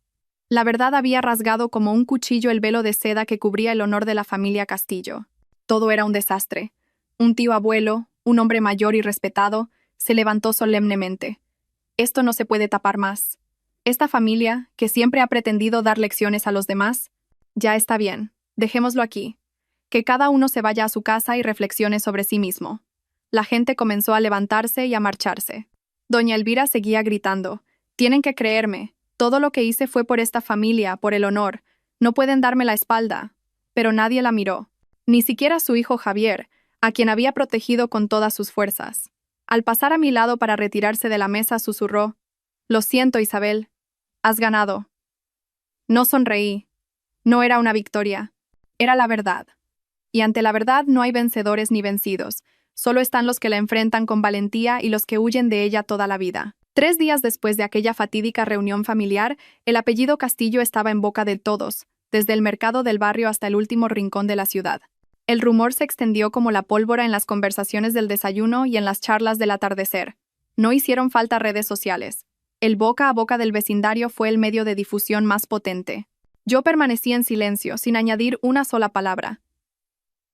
S1: La verdad había rasgado como un cuchillo el velo de seda que cubría el honor de la familia Castillo. Todo era un desastre. Un tío abuelo, un hombre mayor y respetado, se levantó solemnemente. «Esto no se puede tapar más. Esta familia, que siempre ha pretendido dar lecciones a los demás, ya está bien. Dejémoslo aquí. Que cada uno se vaya a su casa y reflexione sobre sí mismo. La gente comenzó a levantarse y a marcharse. Doña Elvira seguía gritando: «Tienen que creerme. Todo lo que hice fue por esta familia, por el honor. No pueden darme la espalda». Pero nadie la miró. Ni siquiera su hijo Javier, a quien había protegido con todas sus fuerzas. Al pasar a mi lado para retirarse de la mesa, susurró: «Lo siento, Isabel. Has ganado». No sonreí. No era una victoria. Era la verdad. Y ante la verdad no hay vencedores ni vencidos. Solo están los que la enfrentan con valentía y los que huyen de ella toda la vida. 3 días después de aquella fatídica reunión familiar, el apellido Castillo estaba en boca de todos, desde el mercado del barrio hasta el último rincón de la ciudad. El rumor se extendió como la pólvora en las conversaciones del desayuno y en las charlas del atardecer. No hicieron falta redes sociales. El boca a boca del vecindario fue el medio de difusión más potente. Yo permanecí en silencio, sin añadir una sola palabra.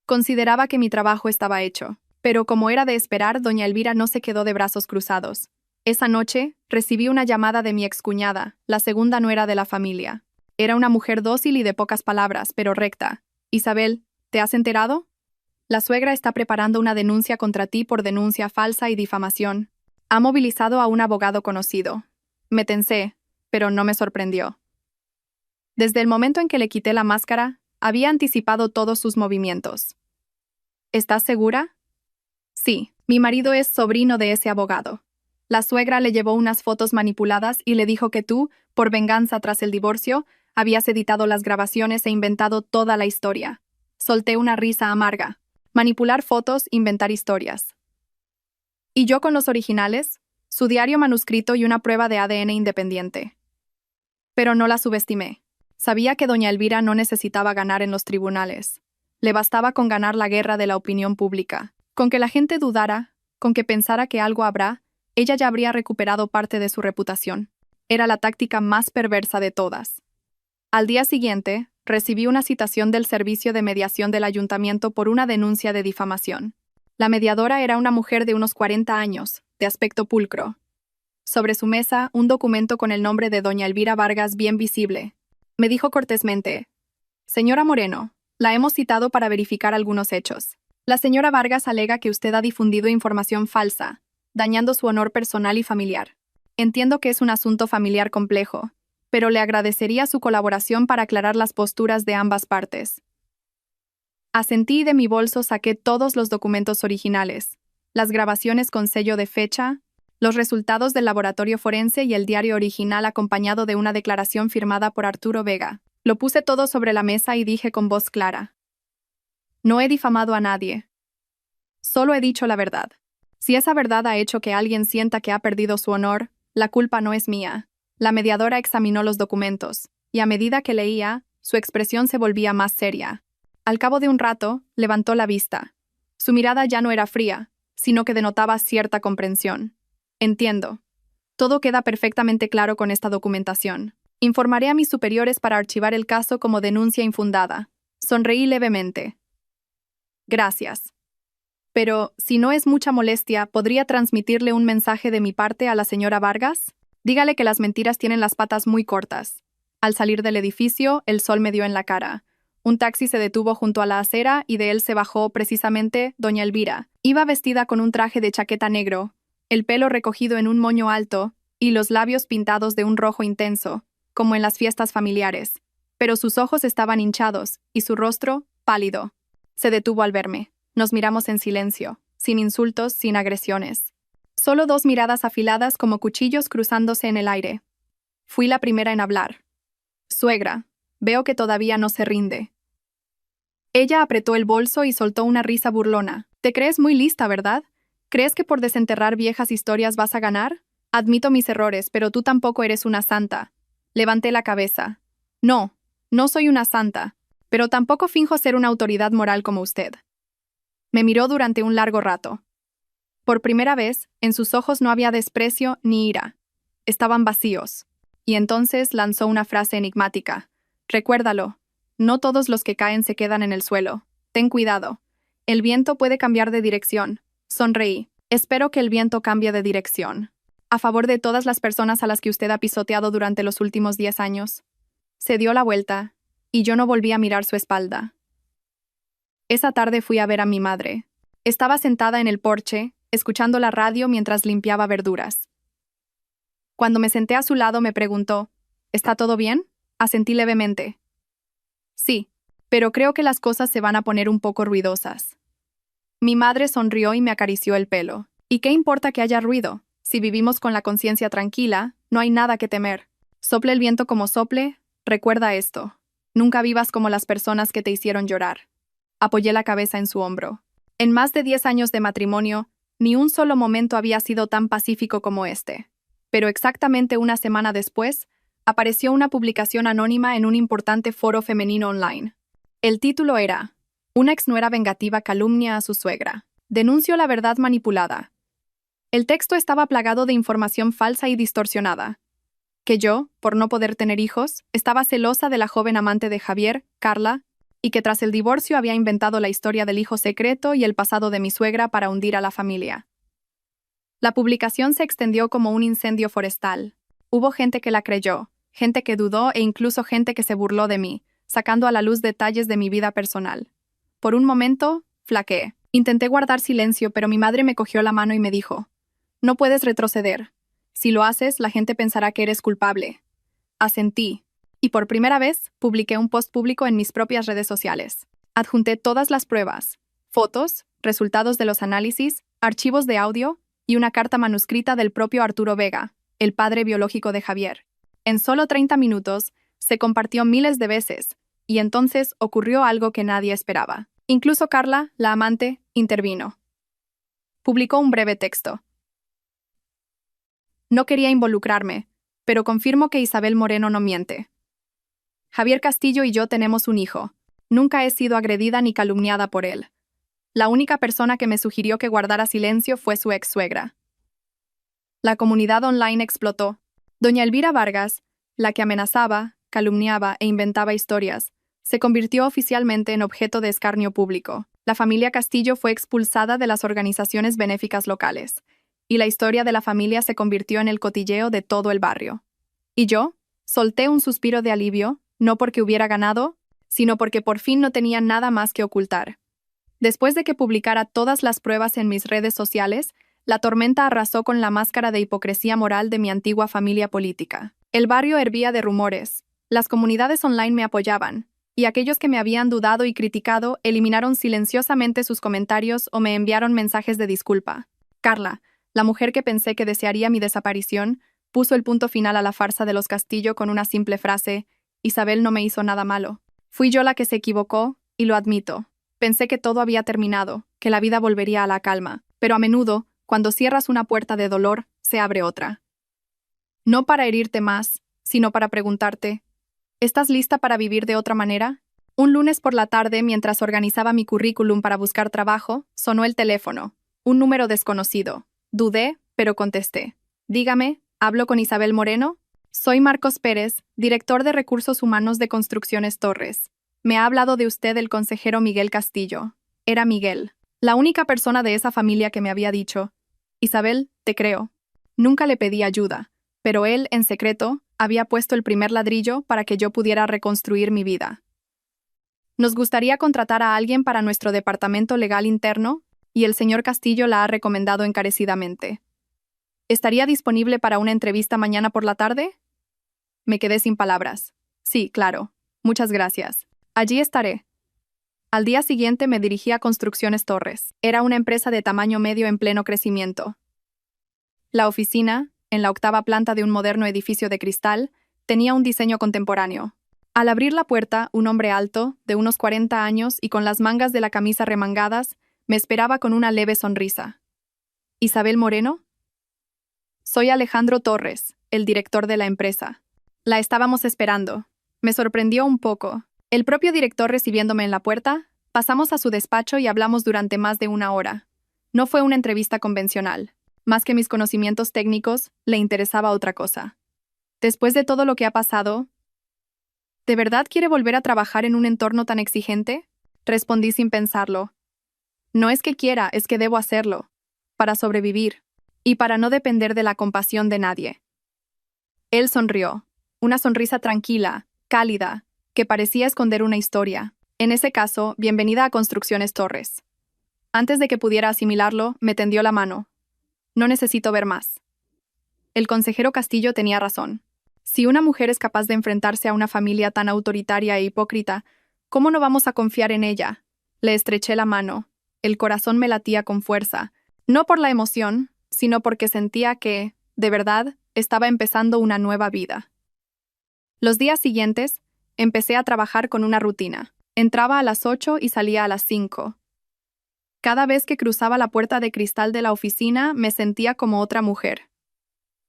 S1: Consideraba que mi trabajo estaba hecho, pero como era de esperar, doña Elvira no se quedó de brazos cruzados. Esa noche, recibí una llamada de mi excuñada, la segunda nuera de la familia. Era una mujer dócil y de pocas palabras, pero recta. «Isabel, ¿te has enterado? La suegra está preparando una denuncia contra ti por denuncia falsa y difamación. Ha movilizado a un abogado conocido». Me tensé, pero no me sorprendió. Desde el momento en que le quité la máscara, había anticipado todos sus movimientos. «¿Estás segura?» «Sí, mi marido es sobrino de ese abogado. La suegra le llevó unas fotos manipuladas y le dijo que tú, por venganza tras el divorcio, habías editado las grabaciones e inventado toda la historia». Solté una risa amarga. Manipular fotos, inventar historias. ¿Y yo con los originales? Su diario manuscrito y una prueba de ADN independiente. Pero no la subestimé. Sabía que doña Elvira no necesitaba ganar en los tribunales. Le bastaba con ganar la guerra de la opinión pública. Con que la gente dudara, con que pensara que algo habrá, ella ya habría recuperado parte de su reputación. Era la táctica más perversa de todas. Al día siguiente, recibí una citación del Servicio de Mediación del Ayuntamiento por una denuncia de difamación. La mediadora era una mujer de unos 40 años, de aspecto pulcro. Sobre su mesa, un documento con el nombre de doña Elvira Vargas bien visible. Me dijo cortésmente: «Señora Moreno, la hemos citado para verificar algunos hechos. La señora Vargas alega que usted ha difundido información falsa, dañando su honor personal y familiar. Entiendo que es un asunto familiar complejo, pero le agradecería su colaboración para aclarar las posturas de ambas partes». Asentí y de mi bolso saqué todos los documentos originales, las grabaciones con sello de fecha, los resultados del laboratorio forense y el diario original acompañado de una declaración firmada por Arturo Vega. Lo puse todo sobre la mesa y dije con voz clara: «No he difamado a nadie. Solo he dicho la verdad. Si esa verdad ha hecho que alguien sienta que ha perdido su honor, la culpa no es mía». La mediadora examinó los documentos, y a medida que leía, su expresión se volvía más seria. Al cabo de un rato, levantó la vista. Su mirada ya no era fría, sino que denotaba cierta comprensión. «Entiendo. Todo queda perfectamente claro con esta documentación. Informaré a mis superiores para archivar el caso como denuncia infundada». Sonreí levemente. «Gracias. Pero, si no es mucha molestia, ¿podría transmitirle un mensaje de mi parte a la señora Vargas? Dígale que las mentiras tienen las patas muy cortas». Al salir del edificio, el sol me dio en la cara. Un taxi se detuvo junto a la acera y de él se bajó precisamente doña Elvira. Iba vestida con un traje de chaqueta negro, el pelo recogido en un moño alto y los labios pintados de un rojo intenso, como en las fiestas familiares. Pero sus ojos estaban hinchados y su rostro pálido. Se detuvo al verme. Nos miramos en silencio, sin insultos, sin agresiones. Solo 2 miradas afiladas como cuchillos cruzándose en el aire. Fui la primera en hablar. «Suegra, veo que todavía no se rinde». Ella apretó el bolso y soltó una risa burlona. «Te crees muy lista, ¿verdad? ¿Crees que por desenterrar viejas historias vas a ganar? Admito mis errores, pero tú tampoco eres una santa». Levanté la cabeza. «No, no soy una santa, pero tampoco finjo ser una autoridad moral como usted». Me miró durante un largo rato. Por primera vez, en sus ojos no había desprecio ni ira. Estaban vacíos. Y entonces lanzó una frase enigmática. «Recuérdalo. No todos los que caen se quedan en el suelo. Ten cuidado. El viento puede cambiar de dirección». Sonreí. «Espero que el viento cambie de dirección. A favor de todas las personas a las que usted ha pisoteado durante los últimos 10 años». Se dio la vuelta, y yo no volví a mirar su espalda. Esa tarde fui a ver a mi madre. Estaba sentada en el porche, escuchando la radio mientras limpiaba verduras. Cuando me senté a su lado me preguntó, ¿está todo bien? Asentí levemente. Sí, pero creo que las cosas se van a poner un poco ruidosas. Mi madre sonrió y me acarició el pelo. ¿Y qué importa que haya ruido? Si vivimos con la conciencia tranquila, no hay nada que temer. Sople el viento como sople, recuerda esto. Nunca vivas como las personas que te hicieron llorar. Apoyé la cabeza en su hombro. En más de 10 años de matrimonio, ni un solo momento había sido tan pacífico como este. Pero exactamente una semana después, apareció una publicación anónima en un importante foro femenino online. El título era: Una exnuera vengativa calumnia a su suegra. Denunció la verdad manipulada. El texto estaba plagado de información falsa y distorsionada. Que yo, por no poder tener hijos, estaba celosa de la joven amante de Javier, Carla, y que tras el divorcio había inventado la historia del hijo secreto y el pasado de mi suegra para hundir a la familia. La publicación se extendió como un incendio forestal. Hubo gente que la creyó, gente que dudó e incluso gente que se burló de mí, sacando a la luz detalles de mi vida personal. Por un momento, flaqueé. Intenté guardar silencio, pero mi madre me cogió la mano y me dijo: No puedes retroceder. Si lo haces, la gente pensará que eres culpable. Asentí. Y por primera vez, publiqué un post público en mis propias redes sociales. Adjunté todas las pruebas, fotos, resultados de los análisis, archivos de audio y una carta manuscrita del propio Arturo Vega, el padre biológico de Javier. En solo 30 minutos, se compartió miles de veces, y entonces ocurrió algo que nadie esperaba. Incluso Carla, la amante, intervino. Publicó un breve texto. No quería involucrarme, pero confirmo que Isabel Moreno no miente. Javier Castillo y yo tenemos un hijo. Nunca he sido agredida ni calumniada por él. La única persona que me sugirió que guardara silencio fue su ex-suegra. La comunidad online explotó. Doña Elvira Vargas, la que amenazaba, calumniaba e inventaba historias, se convirtió oficialmente en objeto de escarnio público. La familia Castillo fue expulsada de las organizaciones benéficas locales, y la historia de la familia se convirtió en el cotilleo de todo el barrio. Y yo, solté un suspiro de alivio, no porque hubiera ganado, sino porque por fin no tenía nada más que ocultar. Después de que publicara todas las pruebas en mis redes sociales, la tormenta arrasó con la máscara de hipocresía moral de mi antigua familia política. El barrio hervía de rumores, las comunidades online me apoyaban, y aquellos que me habían dudado y criticado eliminaron silenciosamente sus comentarios o me enviaron mensajes de disculpa. Carla, la mujer que pensé que desearía mi desaparición, puso el punto final a la farsa de los Castillo con una simple frase: Isabel no me hizo nada malo. Fui yo la que se equivocó, y lo admito. Pensé que todo había terminado, que la vida volvería a la calma, pero a menudo, cuando cierras una puerta de dolor, se abre otra. No para herirte más, sino para preguntarte: ¿estás lista para vivir de otra manera? Un lunes por la tarde, mientras organizaba mi currículum para buscar trabajo, sonó el teléfono. Un número desconocido. Dudé, pero contesté. Dígame, ¿hablo con Isabel Moreno? Soy Marcos Pérez, director de Recursos Humanos de Construcciones Torres. Me ha hablado de usted el consejero Miguel Castillo. Era Miguel, la única persona de esa familia que me había dicho: Isabel, te creo. Nunca le pedí ayuda, pero él, en secreto, había puesto el primer ladrillo para que yo pudiera reconstruir mi vida. Nos gustaría contratar a alguien para nuestro departamento legal interno, y el señor Castillo la ha recomendado encarecidamente. ¿Estaría disponible para una entrevista mañana por la tarde? Me quedé sin palabras. Sí, claro. Muchas gracias. Allí estaré. Al día siguiente me dirigí a Construcciones Torres. Era una empresa de tamaño medio en pleno crecimiento. La oficina, en la 8ª planta de un moderno edificio de cristal, tenía un diseño contemporáneo. Al abrir la puerta, un hombre alto, de unos 40 años y con las mangas de la camisa remangadas, me esperaba con una leve sonrisa. ¿Isabel Moreno? Soy Alejandro Torres, el director de la empresa. La estábamos esperando. Me sorprendió un poco. El propio director recibiéndome en la puerta, pasamos a su despacho y hablamos durante más de 1 hora. No fue una entrevista convencional. Más que mis conocimientos técnicos, le interesaba otra cosa. Después de todo lo que ha pasado, ¿de verdad quiere volver a trabajar en un entorno tan exigente? Respondí sin pensarlo. No es que quiera, es que debo hacerlo. Para sobrevivir. Y para no depender de la compasión de nadie. Él sonrió. Una sonrisa tranquila, cálida, que parecía esconder una historia. En ese caso, bienvenida a Construcciones Torres. Antes de que pudiera asimilarlo, me tendió la mano. No necesito ver más. El consejero Castillo tenía razón. Si una mujer es capaz de enfrentarse a una familia tan autoritaria e hipócrita, ¿cómo no vamos a confiar en ella? Le estreché la mano. El corazón me latía con fuerza, no por la emoción, sino porque sentía que, de verdad, estaba empezando una nueva vida. Los días siguientes, empecé a trabajar con una rutina. Entraba a las 8 y salía a las 5. Cada vez que cruzaba la puerta de cristal de la oficina, me sentía como otra mujer.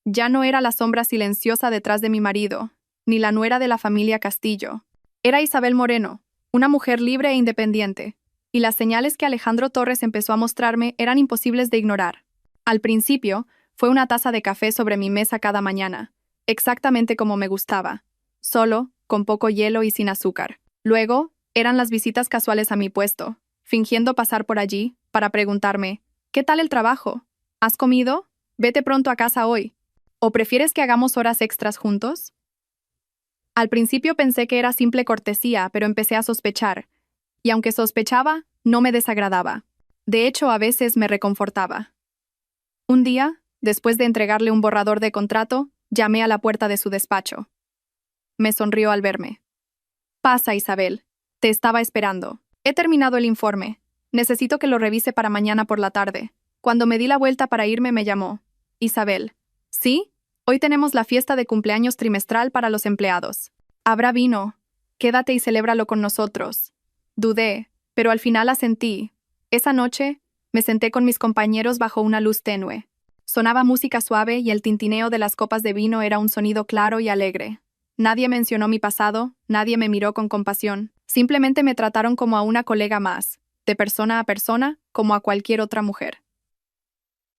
S1: Ya no era la sombra silenciosa detrás de mi marido, ni la nuera de la familia Castillo. Era Isabel Moreno, una mujer libre e independiente, y las señales que Alejandro Torres empezó a mostrarme eran imposibles de ignorar. Al principio, fue una taza de café sobre mi mesa cada mañana, exactamente como me gustaba, solo, con poco hielo y sin azúcar. Luego, eran las visitas casuales a mi puesto, fingiendo pasar por allí, para preguntarme, ¿qué tal el trabajo? ¿Has comido? Vete pronto a casa hoy. ¿O prefieres que hagamos horas extras juntos? Al principio pensé que era simple cortesía, pero empecé a sospechar. Y aunque sospechaba, no me desagradaba. De hecho, a veces me reconfortaba. Un día, después de entregarle un borrador de contrato, llamé a la puerta de su despacho. Me sonrió al verme. Pasa, Isabel. Te estaba esperando. He terminado el informe. Necesito que lo revise para mañana por la tarde. Cuando me di la vuelta para irme, me llamó. Isabel. ¿Sí? Hoy tenemos la fiesta de cumpleaños trimestral para los empleados. Habrá vino. Quédate y celébralo con nosotros. Dudé, pero al final asentí. Esa noche, me senté con mis compañeros bajo una luz tenue. Sonaba música suave y el tintineo de las copas de vino era un sonido claro y alegre. Nadie mencionó mi pasado, nadie me miró con compasión. Simplemente me trataron como a una colega más, de persona a persona, como a cualquier otra mujer.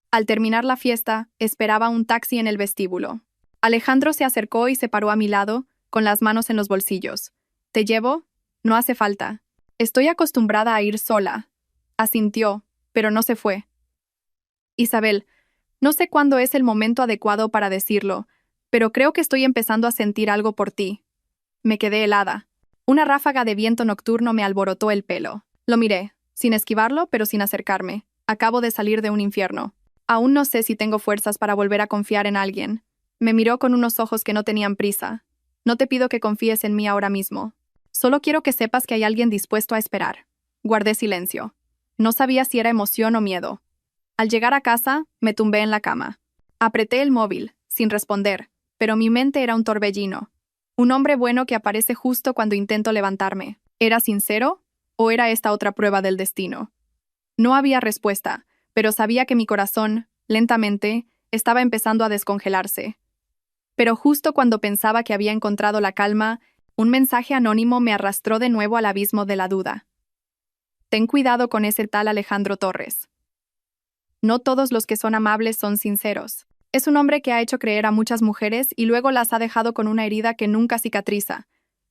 S1: Al terminar la fiesta, esperaba un taxi en el vestíbulo. Alejandro se acercó y se paró a mi lado, con las manos en los bolsillos. ¿Te llevo? No hace falta. Estoy acostumbrada a ir sola. Asintió, pero no se fue. Isabel, no sé cuándo es el momento adecuado para decirlo, pero creo que estoy empezando a sentir algo por ti. Me quedé helada. Una ráfaga de viento nocturno me alborotó el pelo. Lo miré, sin esquivarlo, pero sin acercarme. Acabo de salir de un infierno. Aún no sé si tengo fuerzas para volver a confiar en alguien. Me miró con unos ojos que no tenían prisa. No te pido que confíes en mí ahora mismo. Solo quiero que sepas que hay alguien dispuesto a esperar. Guardé silencio. No sabía si era emoción o miedo. Al llegar a casa, me tumbé en la cama. Apreté el móvil, sin responder, pero mi mente era un torbellino. Un hombre bueno que aparece justo cuando intento levantarme. ¿Era sincero? ¿O era esta otra prueba del destino? No había respuesta, pero sabía que mi corazón, lentamente, estaba empezando a descongelarse. Pero justo cuando pensaba que había encontrado la calma, un mensaje anónimo me arrastró de nuevo al abismo de la duda. Ten cuidado con ese tal Alejandro Torres. No todos los que son amables son sinceros. Es un hombre que ha hecho creer a muchas mujeres y luego las ha dejado con una herida que nunca cicatriza.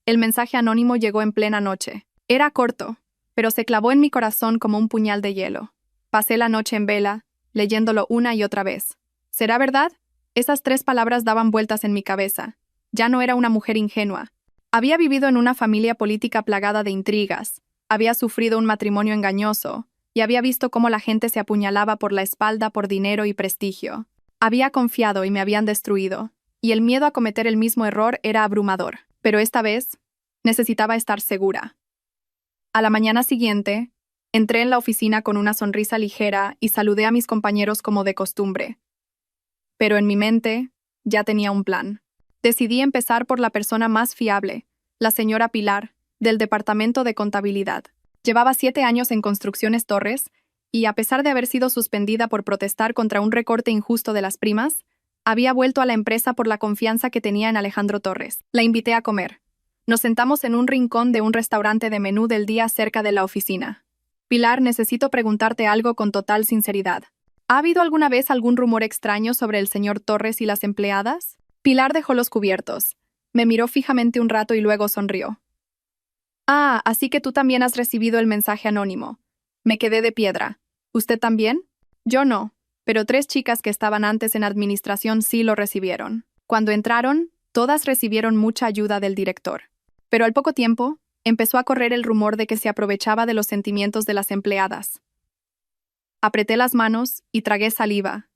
S1: El mensaje anónimo llegó en plena noche. Era corto, pero se clavó en mi corazón como un puñal de hielo. Pasé la noche en vela, leyéndolo una y otra vez. ¿Será verdad? Esas 3 palabras daban vueltas en mi cabeza. Ya no era una mujer ingenua. Había vivido en una familia política plagada de intrigas, había sufrido un matrimonio engañoso, y había visto cómo la gente se apuñalaba por la espalda por dinero y prestigio. Había confiado y me habían destruido, y el miedo a cometer el mismo error era abrumador. Pero esta vez, necesitaba estar segura. A la mañana siguiente, entré en la oficina con una sonrisa ligera y saludé a mis compañeros como de costumbre. Pero en mi mente, ya tenía un plan. Decidí empezar por la persona más fiable, la señora Pilar, del Departamento de Contabilidad. Llevaba 7 años en Construcciones Torres, y a pesar de haber sido suspendida por protestar contra un recorte injusto de las primas, había vuelto a la empresa por la confianza que tenía en Alejandro Torres. La invité a comer. Nos sentamos en un rincón de un restaurante de menú del día cerca de la oficina. Pilar, necesito preguntarte algo con total sinceridad. ¿Ha habido alguna vez algún rumor extraño sobre el señor Torres y las empleadas? Pilar dejó los cubiertos. Me miró fijamente un rato y luego sonrió. Ah, así que tú también has recibido el mensaje anónimo. Me quedé de piedra. ¿Usted también? Yo no, pero 3 chicas que estaban antes en administración sí lo recibieron. Cuando entraron, todas recibieron mucha ayuda del director. Pero al poco tiempo, Empezó a correr el rumor de que se aprovechaba de los sentimientos de las empleadas. Apreté las manos y tragué saliva.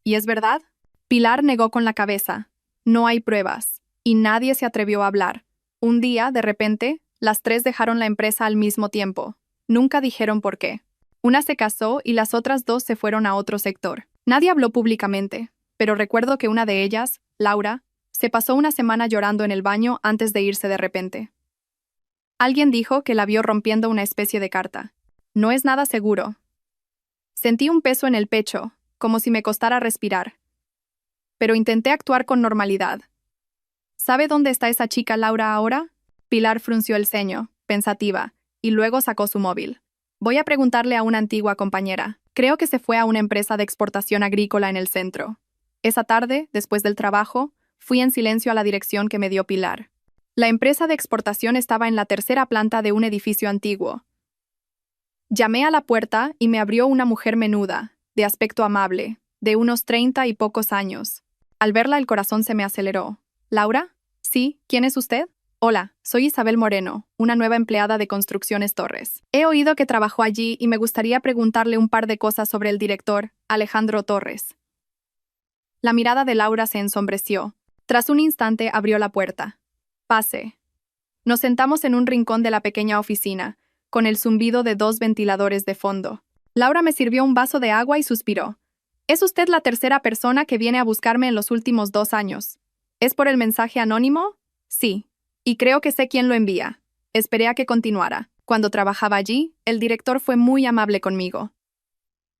S1: ¿Y es verdad? Pilar negó con la cabeza. No hay pruebas. Y nadie se atrevió a hablar. Un día, de repente, las tres dejaron la empresa al mismo tiempo. Nunca dijeron por qué. Una se casó y las otras dos se fueron a otro sector. Nadie habló públicamente, pero recuerdo que una de ellas, Laura, se pasó una semana llorando en el baño antes de irse de repente. Alguien dijo que la vio rompiendo una especie de carta. No es nada seguro. Sentí un peso en el pecho, como si me costara respirar. Pero intenté actuar con normalidad. ¿Sabe dónde está esa chica Laura ahora? Pilar frunció el ceño, pensativa, y luego sacó su móvil. Voy a preguntarle a una antigua compañera. Creo que se fue a una empresa de exportación agrícola en el centro. Esa tarde, después del trabajo, fui en silencio a la dirección que me dio Pilar. La empresa de exportación estaba en la tercera planta de un edificio antiguo. Llamé a la puerta y me abrió una mujer menuda, de aspecto amable, de unos 30 y pocos años. Al verla el corazón se me aceleró. ¿Laura? Sí, ¿quién es usted? Hola, soy Isabel Moreno, una nueva empleada de Construcciones Torres. He oído que trabajó allí y me gustaría preguntarle un par de cosas sobre el director, Alejandro Torres. La mirada de Laura se ensombreció. Tras un instante abrió la puerta. Pase. Nos sentamos en un rincón de la pequeña oficina, con el zumbido de 2 ventiladores de fondo. Laura me sirvió un vaso de agua y suspiró. ¿Es usted la tercera persona que viene a buscarme en los últimos 2 años? ¿Es por el mensaje anónimo? Sí. Y creo que sé quién lo envía. Esperé a que continuara. Cuando trabajaba allí, el director fue muy amable conmigo.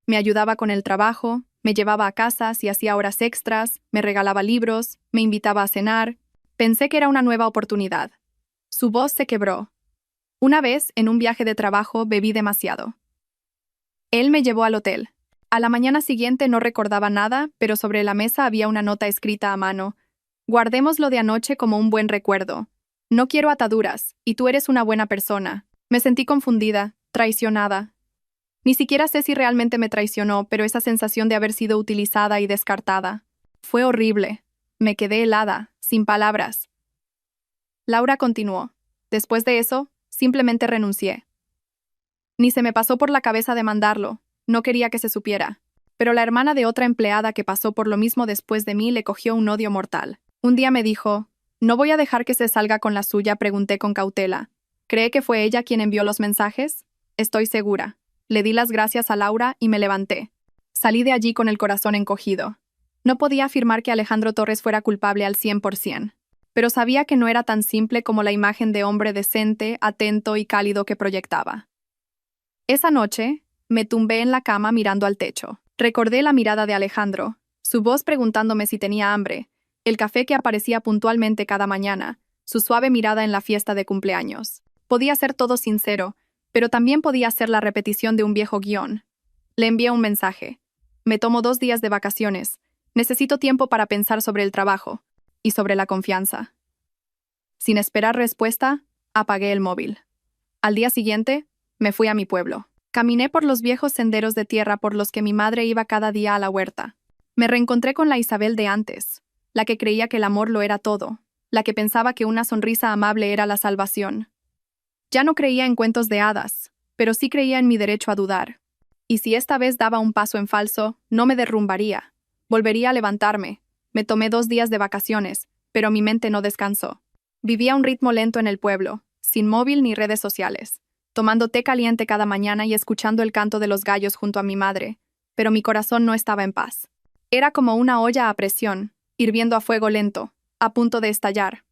S1: Me ayudaba con el trabajo, me llevaba a casa si hacía horas extras, me regalaba libros, me invitaba a cenar. Pensé que era una nueva oportunidad. Su voz se quebró. Una vez, en un viaje de trabajo, bebí demasiado. Él me llevó al hotel. A la mañana siguiente no recordaba nada, pero sobre la mesa había una nota escrita a mano. Guardemos lo de anoche como un buen recuerdo. No quiero ataduras, y tú eres una buena persona. Me sentí confundida, traicionada. Ni siquiera sé si realmente me traicionó, pero esa sensación de haber sido utilizada y descartada. Fue horrible. Me quedé helada, sin palabras. Laura continuó. Después de eso, simplemente renuncié. Ni se me pasó por la cabeza demandarlo. No quería que se supiera. Pero la hermana de otra empleada que pasó por lo mismo después de mí le cogió un odio mortal. Un día me dijo, «No voy a dejar que se salga con la suya», pregunté con cautela. ¿Cree que fue ella quien envió los mensajes? Estoy segura. Le di las gracias a Laura y me levanté. Salí de allí con el corazón encogido. No podía afirmar que Alejandro Torres fuera culpable al 100%, pero sabía que no era tan simple como la imagen de hombre decente, atento y cálido que proyectaba. Esa noche, me tumbé en la cama mirando al techo. Recordé la mirada de Alejandro, su voz preguntándome si tenía hambre, el café que aparecía puntualmente cada mañana, su suave mirada en la fiesta de cumpleaños. Podía ser todo sincero, pero también podía ser la repetición de un viejo guión. Le envié un mensaje. Me tomo 2 días de vacaciones. Necesito tiempo para pensar sobre el trabajo y sobre la confianza. Sin esperar respuesta, apagué el móvil. Al día siguiente, me fui a mi pueblo. Caminé por los viejos senderos de tierra por los que mi madre iba cada día a la huerta. Me reencontré con la Isabel de antes, la que creía que el amor lo era todo, la que pensaba que una sonrisa amable era la salvación. Ya no creía en cuentos de hadas, pero sí creía en mi derecho a dudar. Y si esta vez daba un paso en falso, no me derrumbaría. Volvería a levantarme. Me tomé 2 días de vacaciones, pero mi mente no descansó. Vivía a un ritmo lento en el pueblo, sin móvil ni redes sociales, tomando té caliente cada mañana y escuchando el canto de los gallos junto a mi madre, pero mi corazón no estaba en paz. Era como una olla a presión, hirviendo a fuego lento, a punto de estallar,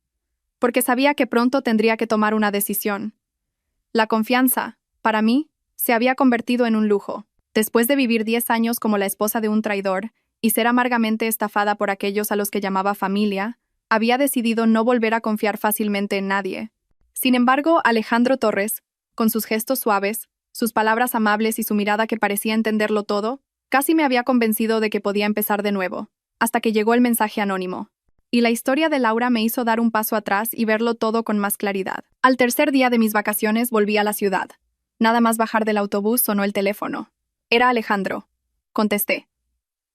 S1: porque sabía que pronto tendría que tomar una decisión. La confianza, para mí, se había convertido en un lujo. Después de vivir 10 años como la esposa de un traidor y ser amargamente estafada por aquellos a los que llamaba familia, había decidido no volver a confiar fácilmente en nadie. Sin embargo, Alejandro Torres, con sus gestos suaves, sus palabras amables y su mirada que parecía entenderlo todo, casi me había convencido de que podía empezar de nuevo, hasta que llegó el mensaje anónimo. Y la historia de Laura me hizo dar un paso atrás y verlo todo con más claridad. Al tercer día de mis vacaciones volví a la ciudad. Nada más bajar del autobús sonó el teléfono. Era Alejandro. Contesté.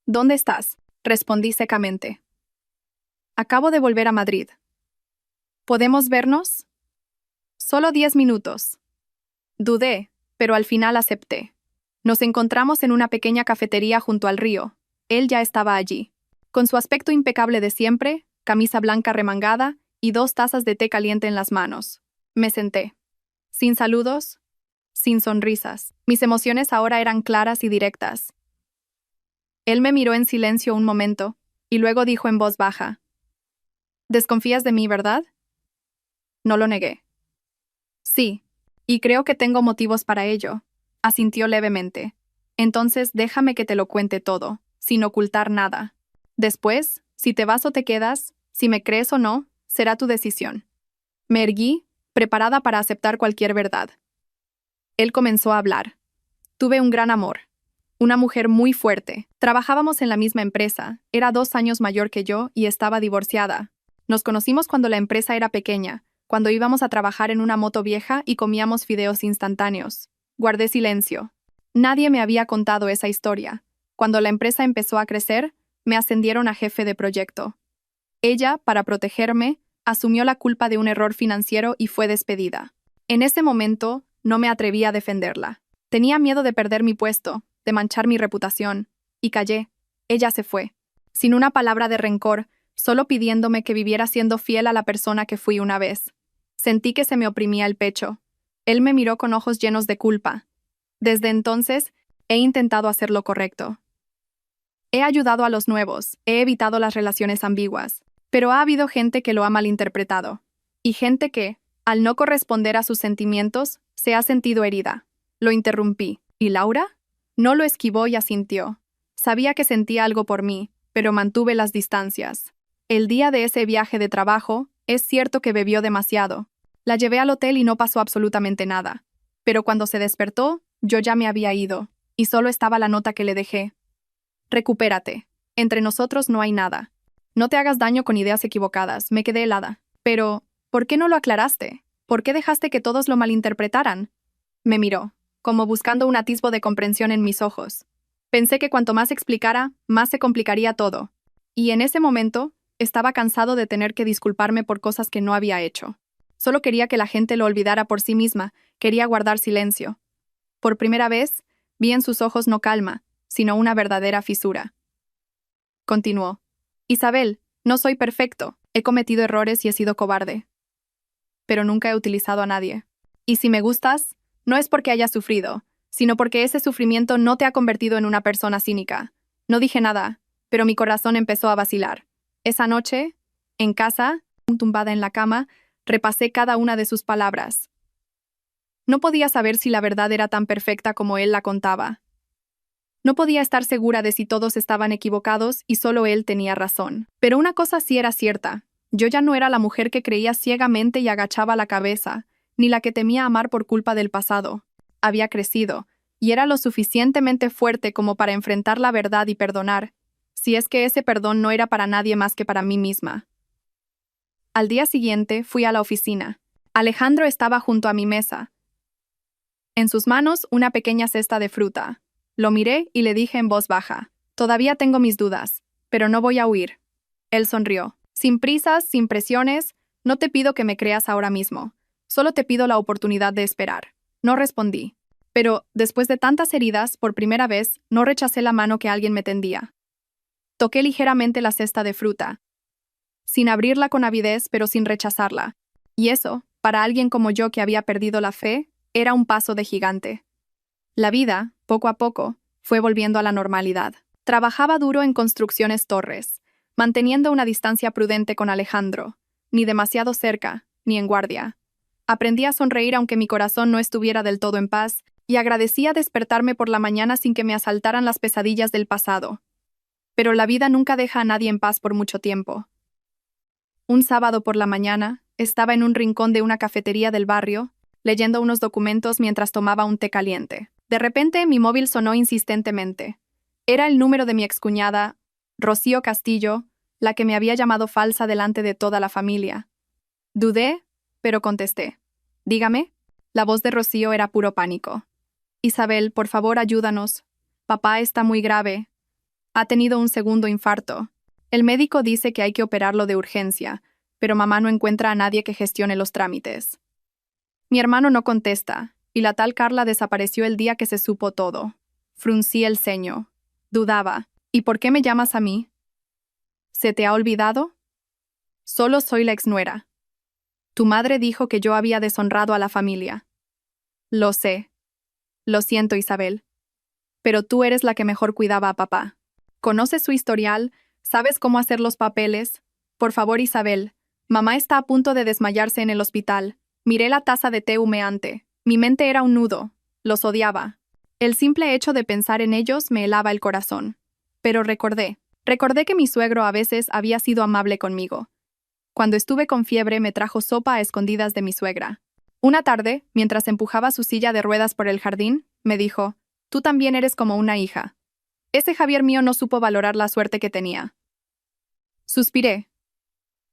S1: ¿Dónde estás?, respondí secamente. Acabo de volver a Madrid. ¿Podemos vernos? Solo 10 minutos. Dudé, pero al final acepté. Nos encontramos en una pequeña cafetería junto al río. Él ya estaba allí. Con su aspecto impecable de siempre, camisa blanca remangada y 2 tazas de té caliente en las manos. Me senté. Sin saludos, sin sonrisas. Mis emociones ahora eran claras y directas. Él me miró en silencio un momento, y luego dijo en voz baja: «¿Desconfías de mí, verdad?» No lo negué. «Sí, y creo que tengo motivos para ello», asintió levemente. «Entonces déjame que te lo cuente todo, sin ocultar nada. Después, si te vas o te quedas, si me crees o no, será tu decisión». Me erguí, preparada para aceptar cualquier verdad. Él comenzó a hablar. «Tuve un gran amor. Una mujer muy fuerte. Trabajábamos en la misma empresa, era 2 años mayor que yo y estaba divorciada. Nos conocimos cuando la empresa era pequeña, cuando íbamos a trabajar en una moto vieja y comíamos fideos instantáneos. Guardé silencio. Nadie me había contado esa historia. Cuando la empresa empezó a crecer, me ascendieron a jefe de proyecto. Ella, para protegerme, asumió la culpa de un error financiero y fue despedida. En ese momento, no me atreví a defenderla. Tenía miedo de perder mi puesto, de manchar mi reputación, y callé. Ella se fue, sin una palabra de rencor, solo pidiéndome que viviera siendo fiel a la persona que fui una vez. Sentí que se me oprimía el pecho. Él me miró con ojos llenos de culpa. Desde entonces, he intentado hacer lo correcto. He ayudado a los nuevos, he evitado las relaciones ambiguas, pero ha habido gente que lo ha malinterpretado, y gente que, al no corresponder a sus sentimientos, se ha sentido herida. Lo interrumpí. ¿Y Laura? No lo esquivó y asintió. Sabía que sentía algo por mí, pero mantuve las distancias. El día de ese viaje de trabajo, es cierto que bebió demasiado. La llevé al hotel y no pasó absolutamente nada. Pero cuando se despertó, yo ya me había ido, y solo estaba la nota que le dejé. «Recupérate. Entre nosotros no hay nada. No te hagas daño con ideas equivocadas», me quedé helada. «Pero, ¿por qué no lo aclaraste? ¿Por qué dejaste que todos lo malinterpretaran?» Me miró, como buscando un atisbo de comprensión en mis ojos. Pensé que cuanto más explicara, más se complicaría todo. Y en ese momento, estaba cansado de tener que disculparme por cosas que no había hecho. Solo quería que la gente lo olvidara por sí misma, quería guardar silencio. Por primera vez, vi en sus ojos no calma, sino una verdadera fisura. Continuó. «Isabel, no soy perfecto, he cometido errores y he sido cobarde. Pero nunca he utilizado a nadie. Y si me gustas, no es porque hayas sufrido, sino porque ese sufrimiento no te ha convertido en una persona cínica». No dije nada, pero mi corazón empezó a vacilar. Esa noche, en casa, tumbada en la cama, repasé cada una de sus palabras. No podía saber si la verdad era tan perfecta como él la contaba. No podía estar segura de si todos estaban equivocados y solo él tenía razón. Pero una cosa sí era cierta. Yo ya no era la mujer que creía ciegamente y agachaba la cabeza, ni la que temía amar por culpa del pasado. Había crecido, y era lo suficientemente fuerte como para enfrentar la verdad y perdonar, si es que ese perdón no era para nadie más que para mí misma. Al día siguiente fui a la oficina. Alejandro estaba junto a mi mesa. En sus manos una pequeña cesta de fruta. Lo miré y le dije en voz baja: «Todavía tengo mis dudas, pero no voy a huir». Él sonrió. «Sin prisas, sin presiones, no te pido que me creas ahora mismo. Solo te pido la oportunidad de esperar». No respondí. Pero, después de tantas heridas, por primera vez, no rechacé la mano que alguien me tendía. Toqué ligeramente la cesta de fruta, sin abrirla con avidez, pero sin rechazarla. Y eso, para alguien como yo que había perdido la fe, era un paso de gigante. La vida, poco a poco, fue volviendo a la normalidad. Trabajaba duro en Construcciones Torres, manteniendo una distancia prudente con Alejandro, ni demasiado cerca, ni en guardia. Aprendí a sonreír aunque mi corazón no estuviera del todo en paz, y agradecía despertarme por la mañana sin que me asaltaran las pesadillas del pasado. Pero la vida nunca deja a nadie en paz por mucho tiempo. Un sábado por la mañana, estaba en un rincón de una cafetería del barrio, leyendo unos documentos mientras tomaba un té caliente. De repente, mi móvil sonó insistentemente. Era el número de mi excuñada, Rocío Castillo, la que me había llamado falsa delante de toda la familia. Dudé, pero contesté. «Dígame». La voz de Rocío era puro pánico. «Isabel, por favor, ayúdanos. Papá está muy grave. Ha tenido un segundo infarto. El médico dice que hay que operarlo de urgencia, pero mamá no encuentra a nadie que gestione los trámites». Mi hermano no contesta, y la tal Carla desapareció el día que se supo todo. Fruncí el ceño. Dudaba. ¿Y por qué me llamas a mí? ¿Se te ha olvidado? Solo soy la exnuera. Tu madre dijo que yo había deshonrado a la familia. Lo sé. Lo siento, Isabel. Pero tú eres la que mejor cuidaba a papá. ¿Conoces su historial? ¿Sabes cómo hacer los papeles? Por favor, Isabel. Mamá está a punto de desmayarse en el hospital. Miré la taza de té humeante. Mi mente era un nudo. Los odiaba. El simple hecho de pensar en ellos me helaba el corazón. Pero recordé que mi suegro a veces había sido amable conmigo. Cuando estuve con fiebre me trajo sopa a escondidas de mi suegra. Una tarde, mientras empujaba su silla de ruedas por el jardín, me dijo, «Tú también eres como una hija». Ese Javier mío no supo valorar la suerte que tenía. Suspiré.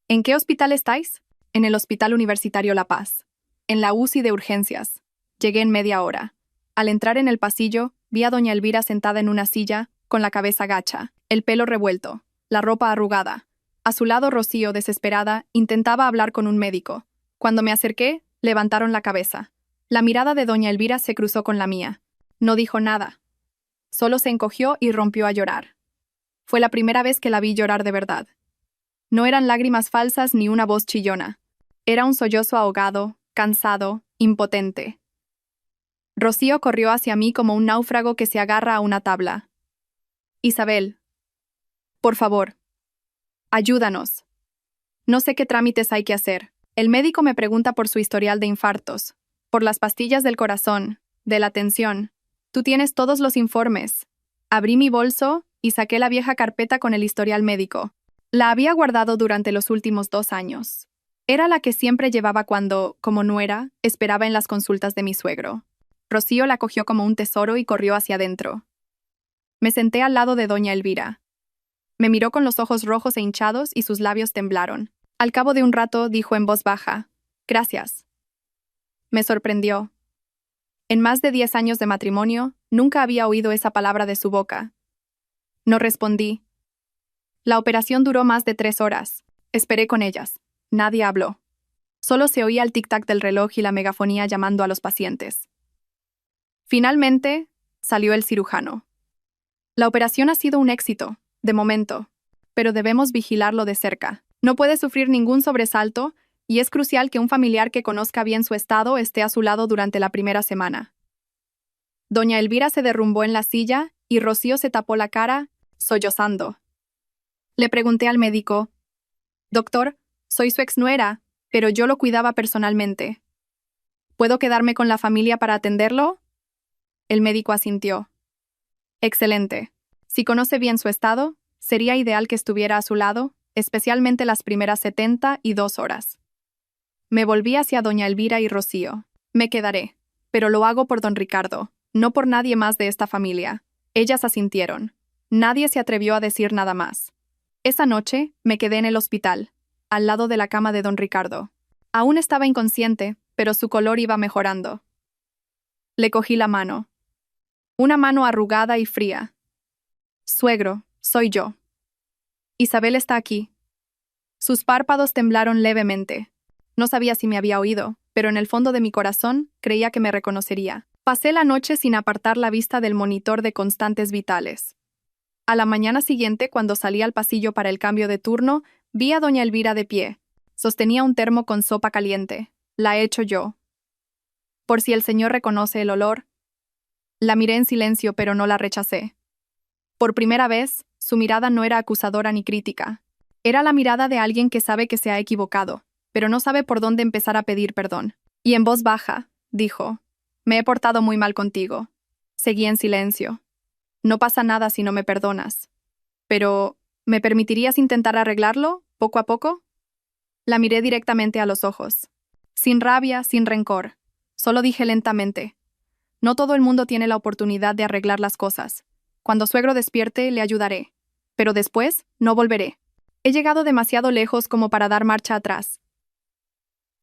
S1: ¿En qué hospital estáis? En el Hospital Universitario La Paz. En la UCI de urgencias. Llegué en media hora. Al entrar en el pasillo, vi a doña Elvira sentada en una silla, con la cabeza gacha, el pelo revuelto, la ropa arrugada. A su lado, Rocío, desesperada, intentaba hablar con un médico. Cuando me acerqué, levantaron la cabeza. La mirada de doña Elvira se cruzó con la mía. No dijo nada. Solo se encogió y rompió a llorar. Fue la primera vez que la vi llorar de verdad. No eran lágrimas falsas ni una voz chillona. Era un sollozo ahogado, cansado, impotente. Rocío corrió hacia mí como un náufrago que se agarra a una tabla. Isabel. Por favor. Ayúdanos. No sé qué trámites hay que hacer. El médico me pregunta por su historial de infartos, por las pastillas del corazón, de la tensión. Tú tienes todos los informes. Abrí mi bolso y saqué la vieja carpeta con el historial médico. La había guardado durante los últimos 2 años. Era la que siempre llevaba cuando, como nuera, esperaba en las consultas de mi suegro. Rocío la cogió como un tesoro y corrió hacia adentro. Me senté al lado de doña Elvira. Me miró con los ojos rojos e hinchados y sus labios temblaron. Al cabo de un rato dijo en voz baja, «Gracias». Me sorprendió. En más de 10 años de matrimonio, nunca había oído esa palabra de su boca. No respondí. La operación duró más de 3 horas. Esperé con ellas. Nadie habló. Solo se oía el tic-tac del reloj y la megafonía llamando a los pacientes. Finalmente, salió el cirujano. La operación ha sido un éxito, de momento, pero debemos vigilarlo de cerca. No puede sufrir ningún sobresalto y es crucial que un familiar que conozca bien su estado esté a su lado durante la primera semana. Doña Elvira se derrumbó en la silla y Rocío se tapó la cara, sollozando. Le pregunté al médico, «Doctor, soy su exnuera, pero yo lo cuidaba personalmente. ¿Puedo quedarme con la familia para atenderlo?» El médico asintió. «Excelente. Si conoce bien su estado, sería ideal que estuviera a su lado, especialmente las primeras 72 horas». Me volví hacia doña Elvira y Rocío. «Me quedaré, pero lo hago por don Ricardo, no por nadie más de esta familia». Ellas asintieron. Nadie se atrevió a decir nada más. Esa noche me quedé en el hospital, al lado de la cama de don Ricardo. Aún estaba inconsciente, pero su color iba mejorando. Le cogí la mano. Una mano arrugada y fría. «Suegro, soy yo. Isabel está aquí». Sus párpados temblaron levemente. No sabía si me había oído, pero en el fondo de mi corazón creía que me reconocería. Pasé la noche sin apartar la vista del monitor de constantes vitales. A la mañana siguiente, cuando salí al pasillo para el cambio de turno, vi a doña Elvira de pie. Sostenía un termo con sopa caliente. La he hecho yo. Por si el señor reconoce el olor. La miré en silencio, pero no la rechacé. Por primera vez, su mirada no era acusadora ni crítica. Era la mirada de alguien que sabe que se ha equivocado, pero no sabe por dónde empezar a pedir perdón. Y en voz baja, dijo, «Me he portado muy mal contigo». Seguí en silencio. «No pasa nada si no me perdonas. Pero, ¿me permitirías intentar arreglarlo, poco a poco?» La miré directamente a los ojos. Sin rabia, sin rencor. Solo dije lentamente, «No todo el mundo tiene la oportunidad de arreglar las cosas. Cuando suegro despierte, le ayudaré. Pero después, no volveré. He llegado demasiado lejos como para dar marcha atrás».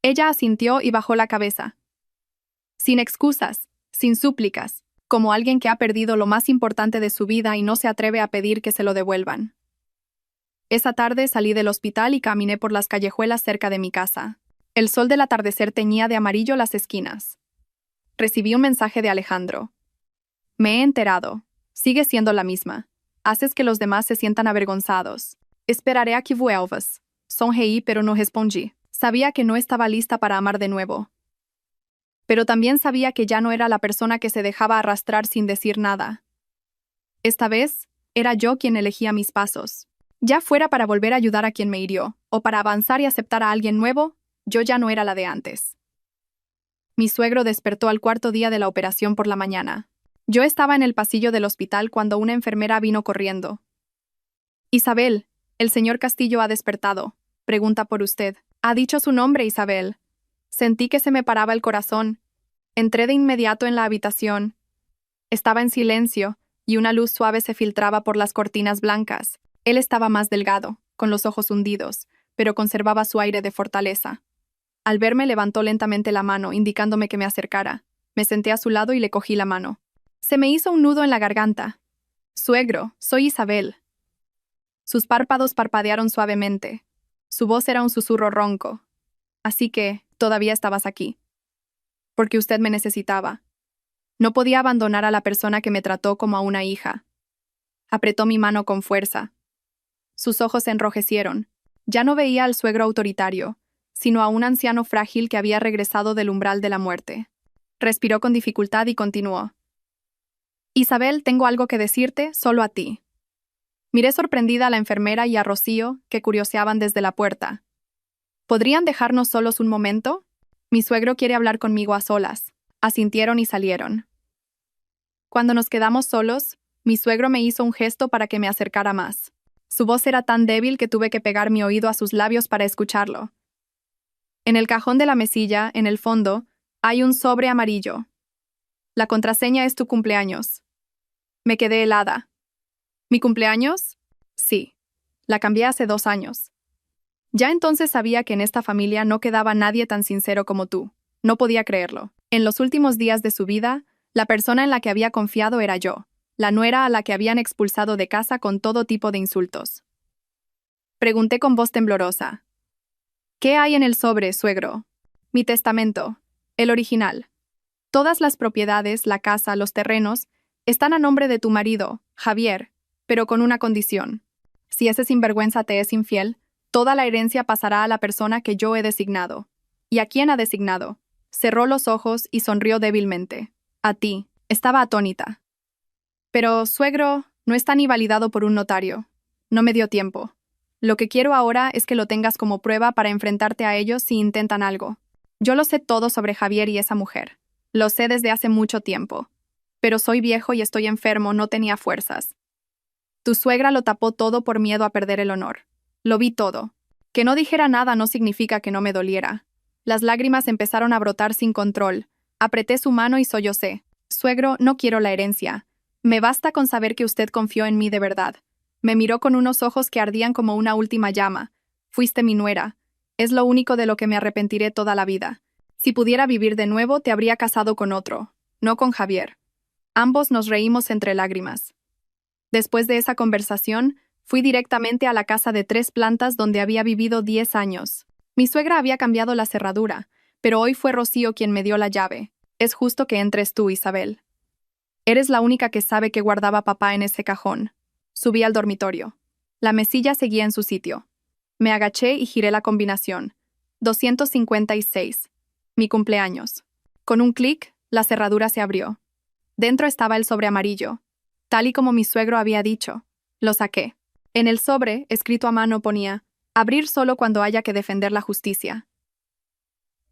S1: Ella asintió y bajó la cabeza. Sin excusas, sin súplicas, como alguien que ha perdido lo más importante de su vida y no se atreve a pedir que se lo devuelvan. Esa tarde salí del hospital y caminé por las callejuelas cerca de mi casa. El sol del atardecer teñía de amarillo las esquinas. Recibí un mensaje de Alejandro. Me he enterado. Sigue siendo la misma. Haces que los demás se sientan avergonzados. Esperaré a que vuelvas. Sonreí, pero no respondí. Sabía que no estaba lista para amar de nuevo. Pero también sabía que ya no era la persona que se dejaba arrastrar sin decir nada. Esta vez, era yo quien elegía mis pasos. Ya fuera para volver a ayudar a quien me hirió, o para avanzar y aceptar a alguien nuevo, yo ya no era la de antes. Mi suegro despertó al cuarto día de la operación por la mañana. Yo estaba en el pasillo del hospital cuando una enfermera vino corriendo. Isabel, el señor Castillo ha despertado. Pregunta por usted. Ha dicho su nombre, Isabel. Sentí que se me paraba el corazón. Entré de inmediato en la habitación. Estaba en silencio, y una luz suave se filtraba por las cortinas blancas. Él estaba más delgado, con los ojos hundidos, pero conservaba su aire de fortaleza. Al verme levantó lentamente la mano, indicándome que me acercara. Me senté a su lado y le cogí la mano. Se me hizo un nudo en la garganta. Suegro, soy Isabel. Sus párpados parpadearon suavemente. Su voz era un susurro ronco. Así que, todavía estabas aquí. Porque usted me necesitaba. No podía abandonar a la persona que me trató como a una hija. Apretó mi mano con fuerza. Sus ojos se enrojecieron. Ya no veía al suegro autoritario, sino a un anciano frágil que había regresado del umbral de la muerte. Respiró con dificultad y continuó. Isabel, tengo algo que decirte, solo a ti. Miré sorprendida a la enfermera y a Rocío, que curioseaban desde la puerta. ¿Podrían dejarnos solos un momento? Mi suegro quiere hablar conmigo a solas. Asintieron y salieron. Cuando nos quedamos solos, mi suegro me hizo un gesto para que me acercara más. Su voz era tan débil que tuve que pegar mi oído a sus labios para escucharlo. En el cajón de la mesilla, en el fondo, hay un sobre amarillo. La contraseña es tu cumpleaños. Me quedé helada. ¿Mi cumpleaños? Sí. La cambié hace 2 años. Ya entonces sabía que en esta familia no quedaba nadie tan sincero como tú. No podía creerlo. En los últimos días de su vida, la persona en la que había confiado era yo, la nuera a la que habían expulsado de casa con todo tipo de insultos. Pregunté con voz temblorosa. ¿Qué hay en el sobre, suegro? Mi testamento, el original. Todas las propiedades, la casa, los terrenos, están a nombre de tu marido, Javier, pero con una condición. Si ese sinvergüenza te es infiel, toda la herencia pasará a la persona que yo he designado. ¿Y a quién ha designado? Cerró los ojos y sonrió débilmente. A ti. Estaba atónita. Pero, suegro, no está ni validado por un notario. No me dio tiempo. Lo que quiero ahora es que lo tengas como prueba para enfrentarte a ellos si intentan algo. Yo lo sé todo sobre Javier y esa mujer. Lo sé desde hace mucho tiempo. Pero soy viejo y estoy enfermo, no tenía fuerzas. Tu suegra lo tapó todo por miedo a perder el honor. Lo vi todo. Que no dijera nada no significa que no me doliera. Las lágrimas empezaron a brotar sin control. Apreté su mano y sollocé. Suegro, no quiero la herencia. Me basta con saber que usted confió en mí de verdad. Me miró con unos ojos que ardían como una última llama. Fuiste mi nuera. Es lo único de lo que me arrepentiré toda la vida. Si pudiera vivir de nuevo, te habría casado con otro, no con Javier. Ambos nos reímos entre lágrimas. Después de esa conversación, fui directamente a la casa de 3 plantas donde había vivido 10 años. Mi suegra había cambiado la cerradura, pero hoy fue Rocío quien me dio la llave. Es justo que entres tú, Isabel. Eres la única que sabe que guardaba papá en ese cajón. Subí al dormitorio. La mesilla seguía en su sitio. Me agaché y giré la combinación. 256. Mi cumpleaños. Con un clic, la cerradura se abrió. Dentro estaba el sobre amarillo. Tal y como mi suegro había dicho. Lo saqué. En el sobre, escrito a mano, ponía: abrir solo cuando haya que defender la justicia.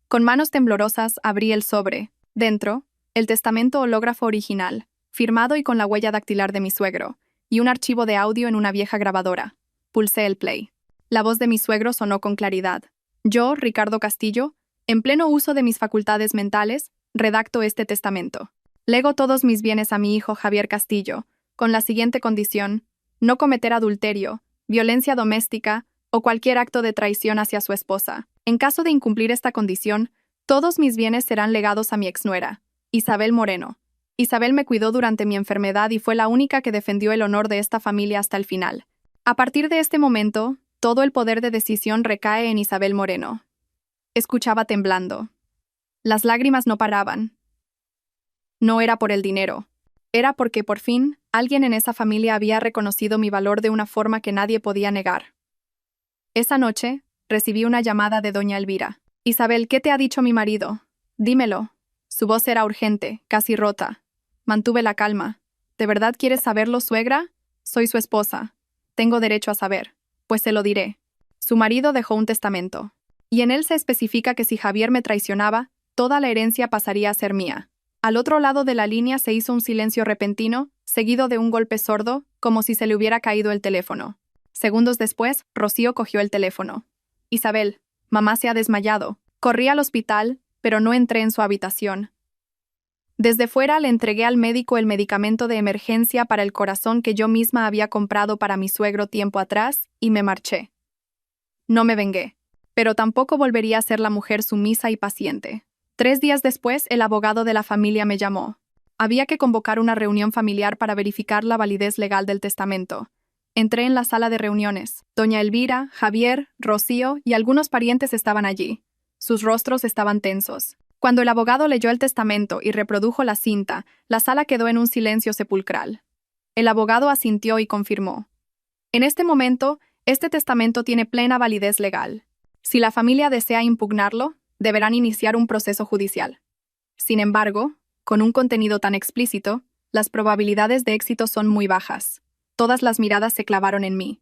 S1: Con manos temblorosas abrí el sobre. Dentro, el testamento hológrafo original, firmado y con la huella dactilar de mi suegro, y un archivo de audio en una vieja grabadora. Pulsé el play. La voz de mi suegro sonó con claridad. Yo, Ricardo Castillo, en pleno uso de mis facultades mentales, redacto este testamento. Lego todos mis bienes a mi hijo Javier Castillo, con la siguiente condición: no cometer adulterio, violencia doméstica o cualquier acto de traición hacia su esposa. En caso de incumplir esta condición, todos mis bienes serán legados a mi exnuera, Isabel Moreno. Isabel me cuidó durante mi enfermedad y fue la única que defendió el honor de esta familia hasta el final. A partir de este momento, todo el poder de decisión recae en Isabel Moreno. Escuchaba temblando. Las lágrimas no paraban. No era por el dinero. Era porque, por fin, alguien en esa familia había reconocido mi valor de una forma que nadie podía negar. Esa noche, recibí una llamada de doña Elvira. «Isabel, ¿qué te ha dicho mi marido? Dímelo». Su voz era urgente, casi rota. Mantuve la calma. «¿De verdad quieres saberlo, suegra? Soy su esposa. Tengo derecho a saber. Pues se lo diré». Su marido dejó un testamento. Y en él se especifica que si Javier me traicionaba, toda la herencia pasaría a ser mía. Al otro lado de la línea se hizo un silencio repentino, seguido de un golpe sordo, como si se le hubiera caído el teléfono. Segundos después, Rocío cogió el teléfono. «Isabel, mamá se ha desmayado». Corrí al hospital, pero no entré en su habitación. Desde fuera le entregué al médico el medicamento de emergencia para el corazón que yo misma había comprado para mi suegro tiempo atrás, y me marché. No me vengué, pero tampoco volvería a ser la mujer sumisa y paciente. 3 días después, el abogado de la familia me llamó. Había que convocar una reunión familiar para verificar la validez legal del testamento. Entré en la sala de reuniones. Doña Elvira, Javier, Rocío y algunos parientes estaban allí. Sus rostros estaban tensos. Cuando el abogado leyó el testamento y reprodujo la cinta, la sala quedó en un silencio sepulcral. El abogado asintió y confirmó. En este momento, este testamento tiene plena validez legal. Si la familia desea impugnarlo, deberán iniciar un proceso judicial. Sin embargo, con un contenido tan explícito, las probabilidades de éxito son muy bajas. Todas las miradas se clavaron en mí.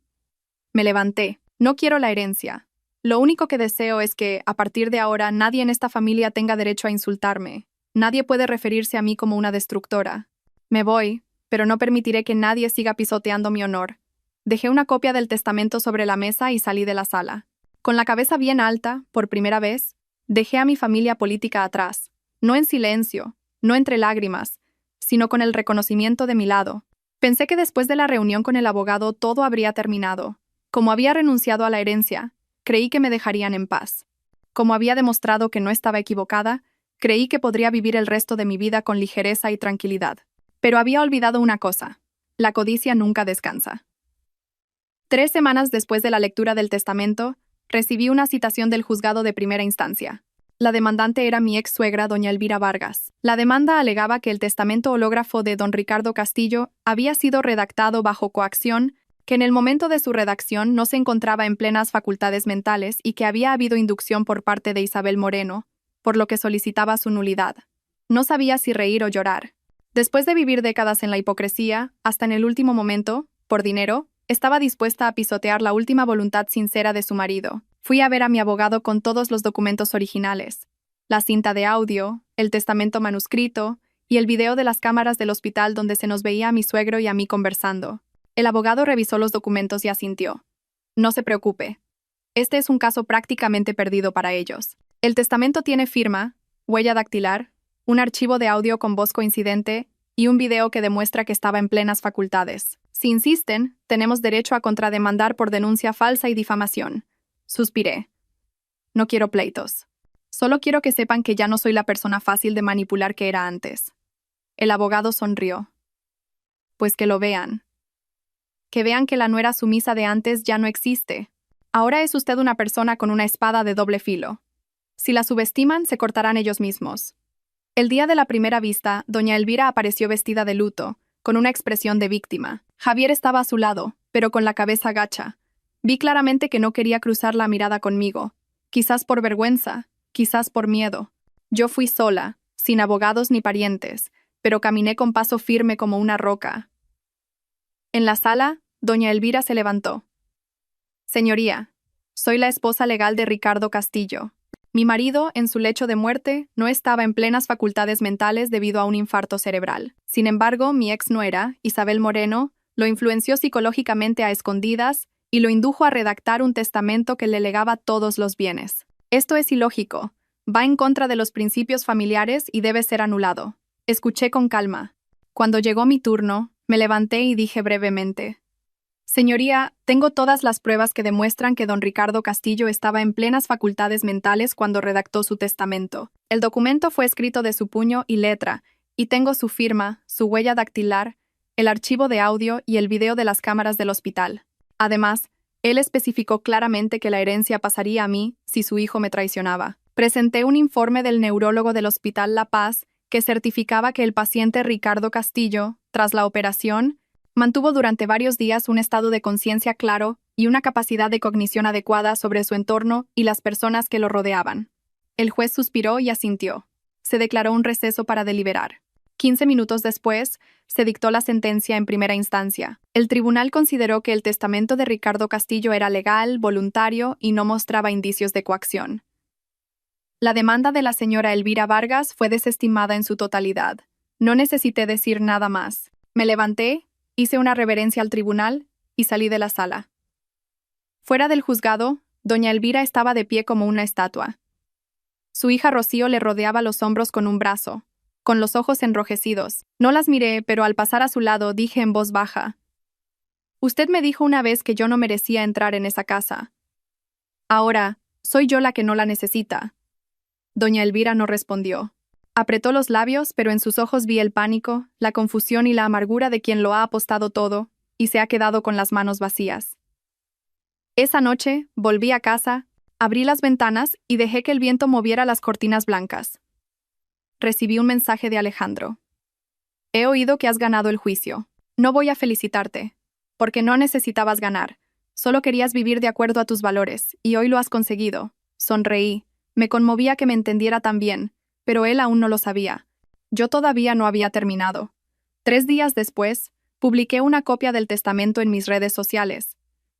S1: Me levanté. No quiero la herencia. Lo único que deseo es que, a partir de ahora, nadie en esta familia tenga derecho a insultarme. Nadie puede referirse a mí como una destructora. Me voy, pero no permitiré que nadie siga pisoteando mi honor. Dejé una copia del testamento sobre la mesa y salí de la sala. Con la cabeza bien alta, por primera vez, dejé a mi familia política atrás. No en silencio, no entre lágrimas, sino con el reconocimiento de mi lado. Pensé que después de la reunión con el abogado todo habría terminado. Como había renunciado a la herencia, creí que me dejarían en paz. Como había demostrado que no estaba equivocada, creí que podría vivir el resto de mi vida con ligereza y tranquilidad. Pero había olvidado una cosa: la codicia nunca descansa. 3 semanas después de la lectura del testamento, recibí una citación del juzgado de primera instancia. La demandante era mi ex-suegra, doña Elvira Vargas. La demanda alegaba que el testamento hológrafo de don Ricardo Castillo había sido redactado bajo coacción, que en el momento de su redacción no se encontraba en plenas facultades mentales y que había habido inducción por parte de Isabel Moreno, por lo que solicitaba su nulidad. No sabía si reír o llorar. Después de vivir décadas en la hipocresía, hasta en el último momento, por dinero, estaba dispuesta a pisotear la última voluntad sincera de su marido. Fui a ver a mi abogado con todos los documentos originales, la cinta de audio, el testamento manuscrito y el video de las cámaras del hospital donde se nos veía a mi suegro y a mí conversando. El abogado revisó los documentos y asintió. No se preocupe. Este es un caso prácticamente perdido para ellos. El testamento tiene firma, huella dactilar, un archivo de audio con voz coincidente y un video que demuestra que estaba en plenas facultades. Si insisten, tenemos derecho a contrademandar por denuncia falsa y difamación. Suspiré. No quiero pleitos. Solo quiero que sepan que ya no soy la persona fácil de manipular que era antes. El abogado sonrió. Pues que lo vean. Que vean que la nuera sumisa de antes ya no existe. Ahora es usted una persona con una espada de doble filo. Si la subestiman, se cortarán ellos mismos. El día de la primera vista, doña Elvira apareció vestida de luto, con una expresión de víctima. Javier estaba a su lado, pero con la cabeza gacha. Vi claramente que no quería cruzar la mirada conmigo. Quizás por vergüenza, quizás por miedo. Yo fui sola, sin abogados ni parientes, pero caminé con paso firme como una roca. En la sala, doña Elvira se levantó. Señoría, soy la esposa legal de Ricardo Castillo. Mi marido, en su lecho de muerte, no estaba en plenas facultades mentales debido a un infarto cerebral. Sin embargo, mi ex nuera, Isabel Moreno, lo influenció psicológicamente a escondidas y lo indujo a redactar un testamento que le legaba todos los bienes. Esto es ilógico, va en contra de los principios familiares y debe ser anulado. Escuché con calma. Cuando llegó mi turno, me levanté y dije brevemente: Señoría, tengo todas las pruebas que demuestran que don Ricardo Castillo estaba en plenas facultades mentales cuando redactó su testamento. El documento fue escrito de su puño y letra, y tengo su firma, su huella dactilar, el archivo de audio y el video de las cámaras del hospital. Además, él especificó claramente que la herencia pasaría a mí si su hijo me traicionaba. Presenté un informe del neurólogo del Hospital La Paz que certificaba que el paciente Ricardo Castillo, tras la operación, mantuvo durante varios días un estado de conciencia claro y una capacidad de cognición adecuada sobre su entorno y las personas que lo rodeaban. El juez suspiró y asintió. Se declaró un receso para deliberar. 15 minutos después, se dictó la sentencia en primera instancia. El tribunal consideró que el testamento de Ricardo Castillo era legal, voluntario y no mostraba indicios de coacción. La demanda de la señora Elvira Vargas fue desestimada en su totalidad. No necesité decir nada más. Me levanté, hice una reverencia al tribunal y salí de la sala. Fuera del juzgado, doña Elvira estaba de pie como una estatua. Su hija Rocío le rodeaba los hombros con un brazo, con los ojos enrojecidos. No las miré, pero al pasar a su lado dije en voz baja: «Usted me dijo una vez que yo no merecía entrar en esa casa. Ahora, soy yo la que no la necesita». Doña Elvira no respondió. Apretó los labios, pero en sus ojos vi el pánico, la confusión y la amargura de quien lo ha apostado todo y se ha quedado con las manos vacías. Esa noche, volví a casa, abrí las ventanas y dejé que el viento moviera las cortinas blancas. Recibí un mensaje de Alejandro. «He oído que has ganado el juicio. No voy a felicitarte, porque no necesitabas ganar. Solo querías vivir de acuerdo a tus valores, y hoy lo has conseguido». Sonreí. Me conmovía que me entendiera tan bien, pero él aún no lo sabía. Yo todavía no había terminado. 3 días después, publiqué una copia del testamento en mis redes sociales.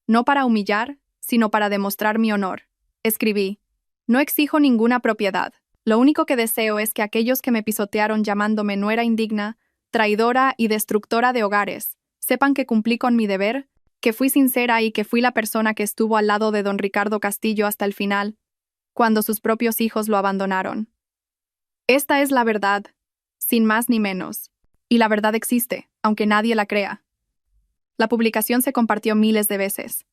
S1: No para humillar, sino para demostrar mi honor. Escribí: «No exijo ninguna propiedad. Lo único que deseo es que aquellos que me pisotearon llamándome nuera indigna, traidora y destructora de hogares, sepan que cumplí con mi deber, que fui sincera y que fui la persona que estuvo al lado de don Ricardo Castillo hasta el final, cuando sus propios hijos lo abandonaron. Esta es la verdad, sin más ni menos. Y la verdad existe, aunque nadie la crea». La publicación se compartió miles de veces.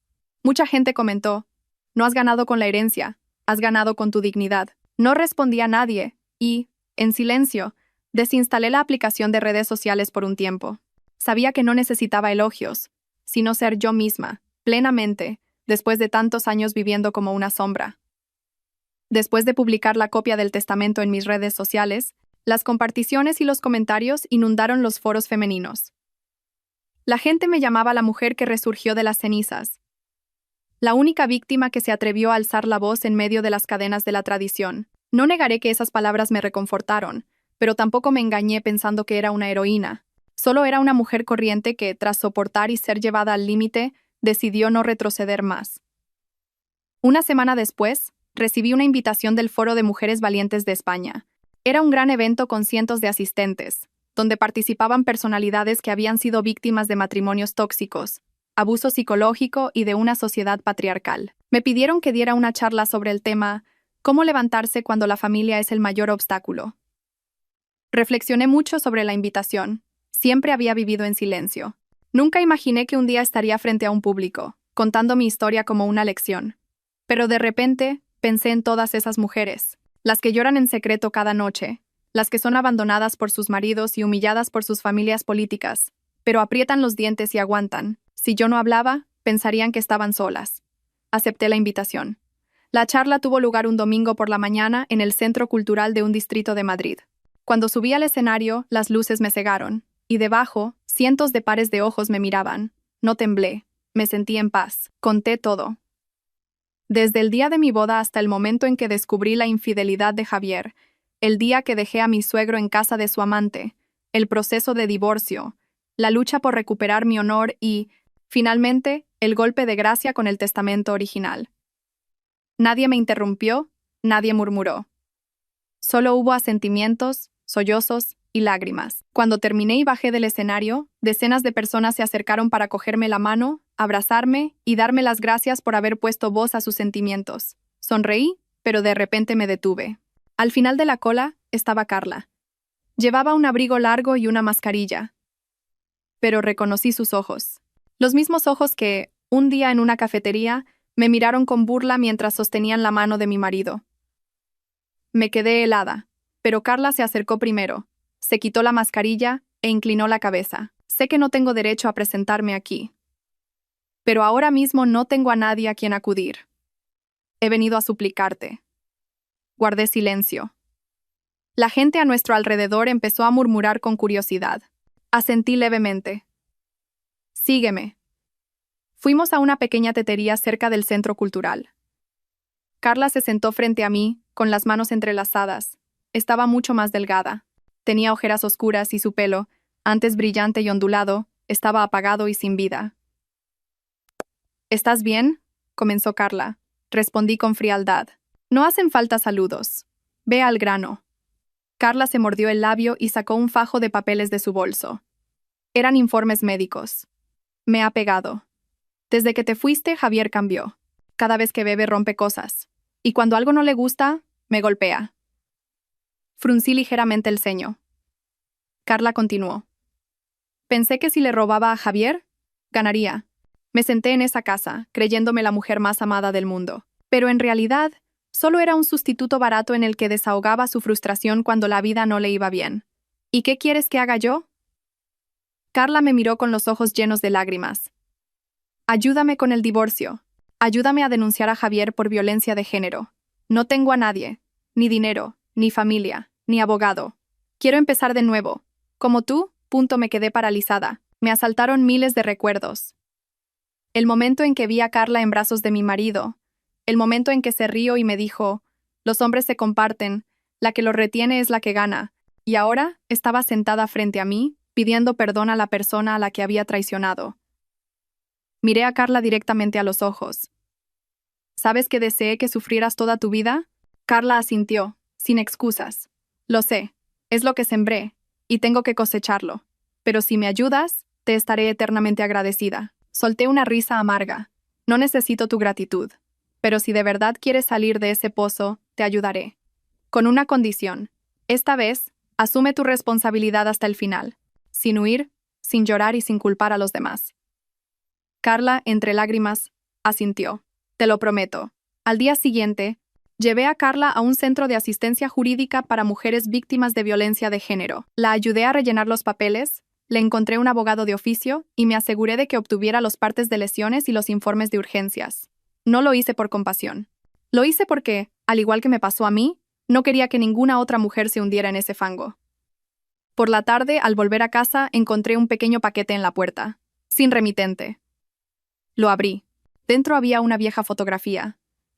S1: Mucha gente comentó: «No has ganado con la herencia, has ganado con tu dignidad». No respondí a nadie y, en silencio, desinstalé la aplicación de redes sociales por un tiempo. Sabía que no necesitaba elogios, sino ser yo misma, plenamente, después de tantos años viviendo como una sombra. Después de publicar la copia del testamento en mis redes sociales, las comparticiones y los comentarios inundaron los foros femeninos. La gente me llamaba la mujer que resurgió de las cenizas, la única víctima que se atrevió a alzar la voz en medio de las cadenas de la tradición. No negaré que esas palabras me reconfortaron, pero tampoco me engañé pensando que era una heroína. Solo era una mujer corriente que, tras soportar y ser llevada al límite, decidió no retroceder más. Una semana después, recibí una invitación del Foro de Mujeres Valientes de España. Era un gran evento con cientos de asistentes, donde participaban personalidades que habían sido víctimas de matrimonios tóxicos, abuso psicológico y de una sociedad patriarcal. Me pidieron que diera una charla sobre el tema «Cómo levantarse cuando la familia es el mayor obstáculo». Reflexioné mucho sobre la invitación. Siempre había vivido en silencio. Nunca imaginé que un día estaría frente a un público, contando mi historia como una lección. Pero de repente, pensé en todas esas mujeres, las que lloran en secreto cada noche, las que son abandonadas por sus maridos y humilladas por sus familias políticas, pero aprietan los dientes y aguantan. Si yo no hablaba, pensarían que estaban solas. Acepté la invitación. La charla tuvo lugar un domingo por la mañana en el Centro Cultural de un distrito de Madrid. Cuando subí al escenario, las luces me cegaron, y debajo, cientos de pares de ojos me miraban. No temblé, me sentí en paz. Conté todo. Desde el día de mi boda hasta el momento en que descubrí la infidelidad de Javier, el día que dejé a mi suegro en casa de su amante, el proceso de divorcio, la lucha por recuperar mi honor y, finalmente, el golpe de gracia con el testamento original. Nadie me interrumpió, nadie murmuró. Solo hubo asentimientos, sollozos y lágrimas. Cuando terminé y bajé del escenario, decenas de personas se acercaron para cogerme la mano, abrazarme y darme las gracias por haber puesto voz a sus sentimientos. Sonreí, pero de repente me detuve. Al final de la cola estaba Carla. Llevaba un abrigo largo y una mascarilla. Pero reconocí sus ojos. Los mismos ojos que, un día en una cafetería, me miraron con burla mientras sostenían la mano de mi marido. Me quedé helada, pero Carla se acercó primero, se quitó la mascarilla e inclinó la cabeza. Sé que no tengo derecho a presentarme aquí, pero ahora mismo no tengo a nadie a quien acudir. He venido a suplicarte. Guardé silencio. La gente a nuestro alrededor empezó a murmurar con curiosidad. Asentí levemente. Sígueme. Fuimos a una pequeña tetería cerca del centro cultural. Carla se sentó frente a mí, con las manos entrelazadas. Estaba mucho más delgada. Tenía ojeras oscuras y su pelo, antes brillante y ondulado, estaba apagado y sin vida. ¿Estás bien?, comenzó Carla. Respondí con frialdad. No hacen falta saludos. Ve al grano. Carla se mordió el labio y sacó un fajo de papeles de su bolso. Eran informes médicos. Me ha pegado. Desde que te fuiste, Javier cambió. Cada vez que bebe rompe cosas. Y cuando algo no le gusta, me golpea. Fruncí ligeramente el ceño. Carla continuó. Pensé que si le robaba a Javier, ganaría. Me senté en esa casa, creyéndome la mujer más amada del mundo. Pero en realidad, solo era un sustituto barato en el que desahogaba su frustración cuando la vida no le iba bien. ¿Y qué quieres que haga yo? Carla me miró con los ojos llenos de lágrimas. Ayúdame con el divorcio. Ayúdame a denunciar a Javier por violencia de género. No tengo a nadie, ni dinero, ni familia, ni abogado. Quiero empezar de nuevo. Como tú, me quedé paralizada. Me asaltaron miles de recuerdos. El momento en que vi a Carla en brazos de mi marido, el momento en que se rió y me dijo, los hombres se comparten, la que los retiene es la que gana, y ahora estaba sentada frente a mí, pidiendo perdón a la persona a la que había traicionado. Miré a Carla directamente a los ojos. ¿Sabes que deseé que sufrieras toda tu vida? Carla asintió, sin excusas. Lo sé, es lo que sembré, y tengo que cosecharlo. Pero si me ayudas, te estaré eternamente agradecida. Solté una risa amarga. No necesito tu gratitud. Pero si de verdad quieres salir de ese pozo, te ayudaré. Con una condición. Esta vez, asume tu responsabilidad hasta el final. Sin huir, sin llorar y sin culpar a los demás. Carla, entre lágrimas, asintió. Te lo prometo. Al día siguiente, llevé a Carla a un centro de asistencia jurídica para mujeres víctimas de violencia de género. La ayudé a rellenar los papeles, le encontré un abogado de oficio y me aseguré de que obtuviera los partes de lesiones y los informes de urgencias. No lo hice por compasión. Lo hice porque, al igual que me pasó a mí, no quería que ninguna otra mujer se hundiera en ese fango. Por la tarde, al volver a casa, encontré un pequeño paquete en la puerta, sin remitente. Lo abrí. Dentro había una vieja fotografía.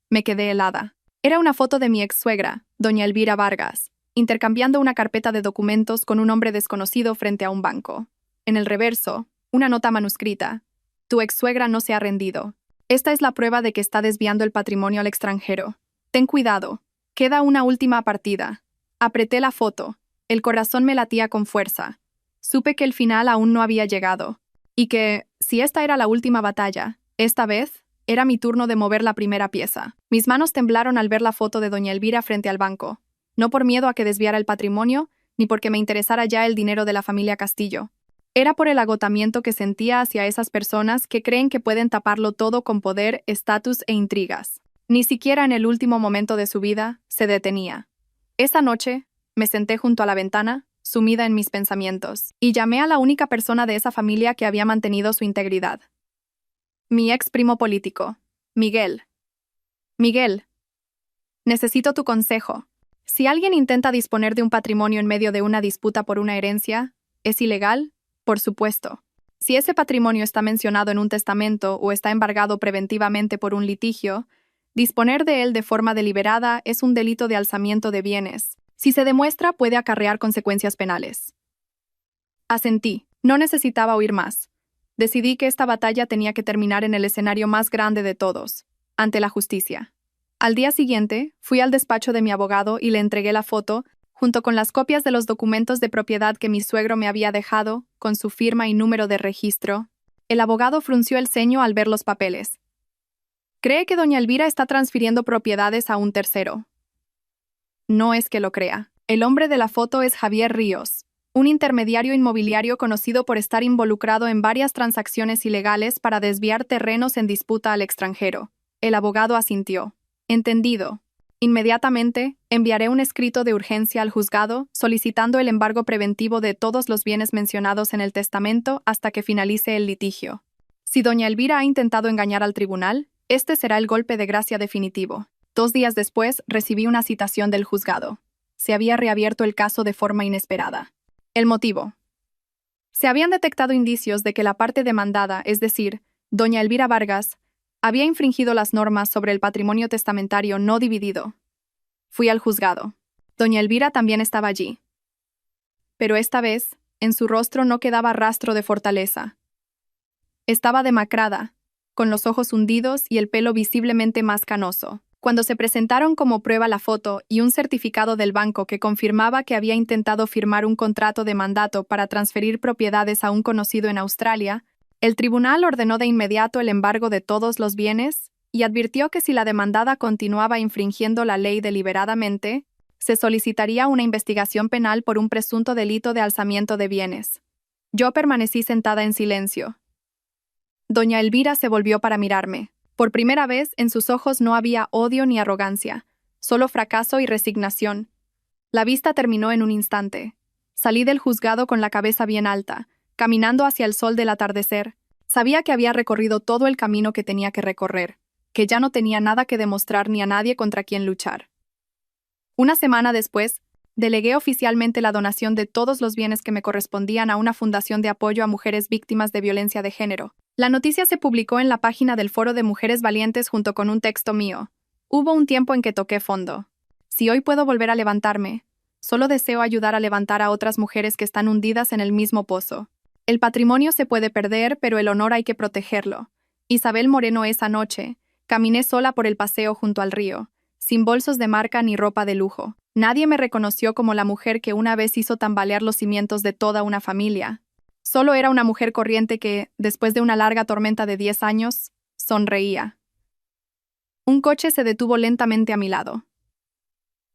S1: Me quedé helada. Era una foto de mi ex-suegra, doña Elvira Vargas, intercambiando una carpeta de documentos con un hombre desconocido frente a un banco. En el reverso, una nota manuscrita. Tu ex-suegra no se ha rendido. Esta es la prueba de que está desviando el patrimonio al extranjero. Ten cuidado. Queda una última partida. Apreté la foto. El corazón me latía con fuerza. Supe que el final aún no había llegado. Y que, si esta era la última batalla, esta vez, era mi turno de mover la primera pieza. Mis manos temblaron al ver la foto de doña Elvira frente al banco. No por miedo a que desviara el patrimonio, ni porque me interesara ya el dinero de la familia Castillo. Era por el agotamiento que sentía hacia esas personas que creen que pueden taparlo todo con poder, estatus e intrigas. Ni siquiera en el último momento de su vida se detenía. Esa noche, me senté junto a la ventana, sumida en mis pensamientos, y llamé a la única persona de esa familia que había mantenido su integridad. Mi ex primo político, Miguel. Miguel, necesito tu consejo. Si alguien intenta disponer de un patrimonio en medio de una disputa por una herencia, ¿es ilegal? Por supuesto. Si ese patrimonio está mencionado en un testamento o está embargado preventivamente por un litigio, disponer de él de forma deliberada es un delito de alzamiento de bienes. Si se demuestra, puede acarrear consecuencias penales. Asentí. No necesitaba oír más. Decidí que esta batalla tenía que terminar en el escenario más grande de todos, ante la justicia. Al día siguiente, fui al despacho de mi abogado y le entregué la foto, junto con las copias de los documentos de propiedad que mi suegro me había dejado, con su firma y número de registro. El abogado frunció el ceño al ver los papeles. Cree que doña Elvira está transfiriendo propiedades a un tercero. No es que lo crea. El hombre de la foto es Javier Ríos, un intermediario inmobiliario conocido por estar involucrado en varias transacciones ilegales para desviar terrenos en disputa al extranjero. El abogado asintió. Entendido. Inmediatamente, enviaré un escrito de urgencia al juzgado solicitando el embargo preventivo de todos los bienes mencionados en el testamento hasta que finalice el litigio. Si doña Elvira ha intentado engañar al tribunal, este será el golpe de gracia definitivo. 2 días después, recibí una citación del juzgado. Se había reabierto el caso de forma inesperada. El motivo. Se habían detectado indicios de que la parte demandada, es decir, doña Elvira Vargas, había infringido las normas sobre el patrimonio testamentario no dividido. Fui al juzgado. Doña Elvira también estaba allí. Pero esta vez, en su rostro no quedaba rastro de fortaleza. Estaba demacrada, con los ojos hundidos y el pelo visiblemente más canoso. Cuando se presentaron como prueba la foto y un certificado del banco que confirmaba que había intentado firmar un contrato de mandato para transferir propiedades a un conocido en Australia, el tribunal ordenó de inmediato el embargo de todos los bienes y advirtió que si la demandada continuaba infringiendo la ley deliberadamente, se solicitaría una investigación penal por un presunto delito de alzamiento de bienes. Yo permanecí sentada en silencio. Doña Elvira se volvió para mirarme. Por primera vez, en sus ojos no había odio ni arrogancia, solo fracaso y resignación. La vista terminó en un instante. Salí del juzgado con la cabeza bien alta, caminando hacia el sol del atardecer. Sabía que había recorrido todo el camino que tenía que recorrer, que ya no tenía nada que demostrar ni a nadie contra quien luchar. Una semana después, delegué oficialmente la donación de todos los bienes que me correspondían a una fundación de apoyo a mujeres víctimas de violencia de género. La noticia se publicó en la página del Foro de Mujeres Valientes junto con un texto mío. Hubo un tiempo en que toqué fondo. Si hoy puedo volver a levantarme, solo deseo ayudar a levantar a otras mujeres que están hundidas en el mismo pozo. El patrimonio se puede perder, pero el honor hay que protegerlo. Isabel Moreno esa noche, caminé sola por el paseo junto al río, sin bolsos de marca ni ropa de lujo. Nadie me reconoció como la mujer que una vez hizo tambalear los cimientos de toda una familia. Solo era una mujer corriente que, después de una larga tormenta de 10 años, sonreía. Un coche se detuvo lentamente a mi lado.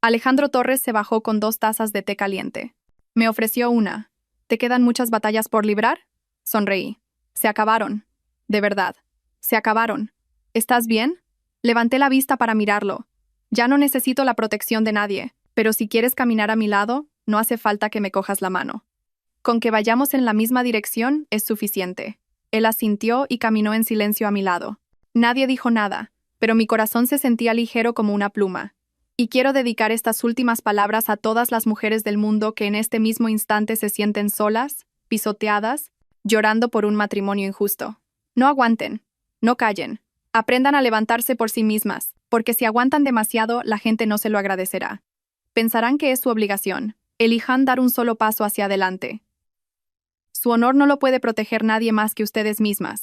S1: Alejandro Torres se bajó con 2 tazas de té caliente. Me ofreció una. ¿Te quedan muchas batallas por librar? Sonreí. Se acabaron. De verdad. Se acabaron. ¿Estás bien? Levanté la vista para mirarlo. Ya no necesito la protección de nadie, pero si quieres caminar a mi lado, no hace falta que me cojas la mano. Con que vayamos en la misma dirección es suficiente. Él asintió y caminó en silencio a mi lado. Nadie dijo nada, pero mi corazón se sentía ligero como una pluma. Y quiero dedicar estas últimas palabras a todas las mujeres del mundo que en este mismo instante se sienten solas, pisoteadas, llorando por un matrimonio injusto. No aguanten, no callen, aprendan a levantarse por sí mismas, porque si aguantan demasiado, la gente no se lo agradecerá. Pensarán que es su obligación. Elijan dar un solo paso hacia adelante. Su honor no lo puede proteger nadie más que ustedes mismas.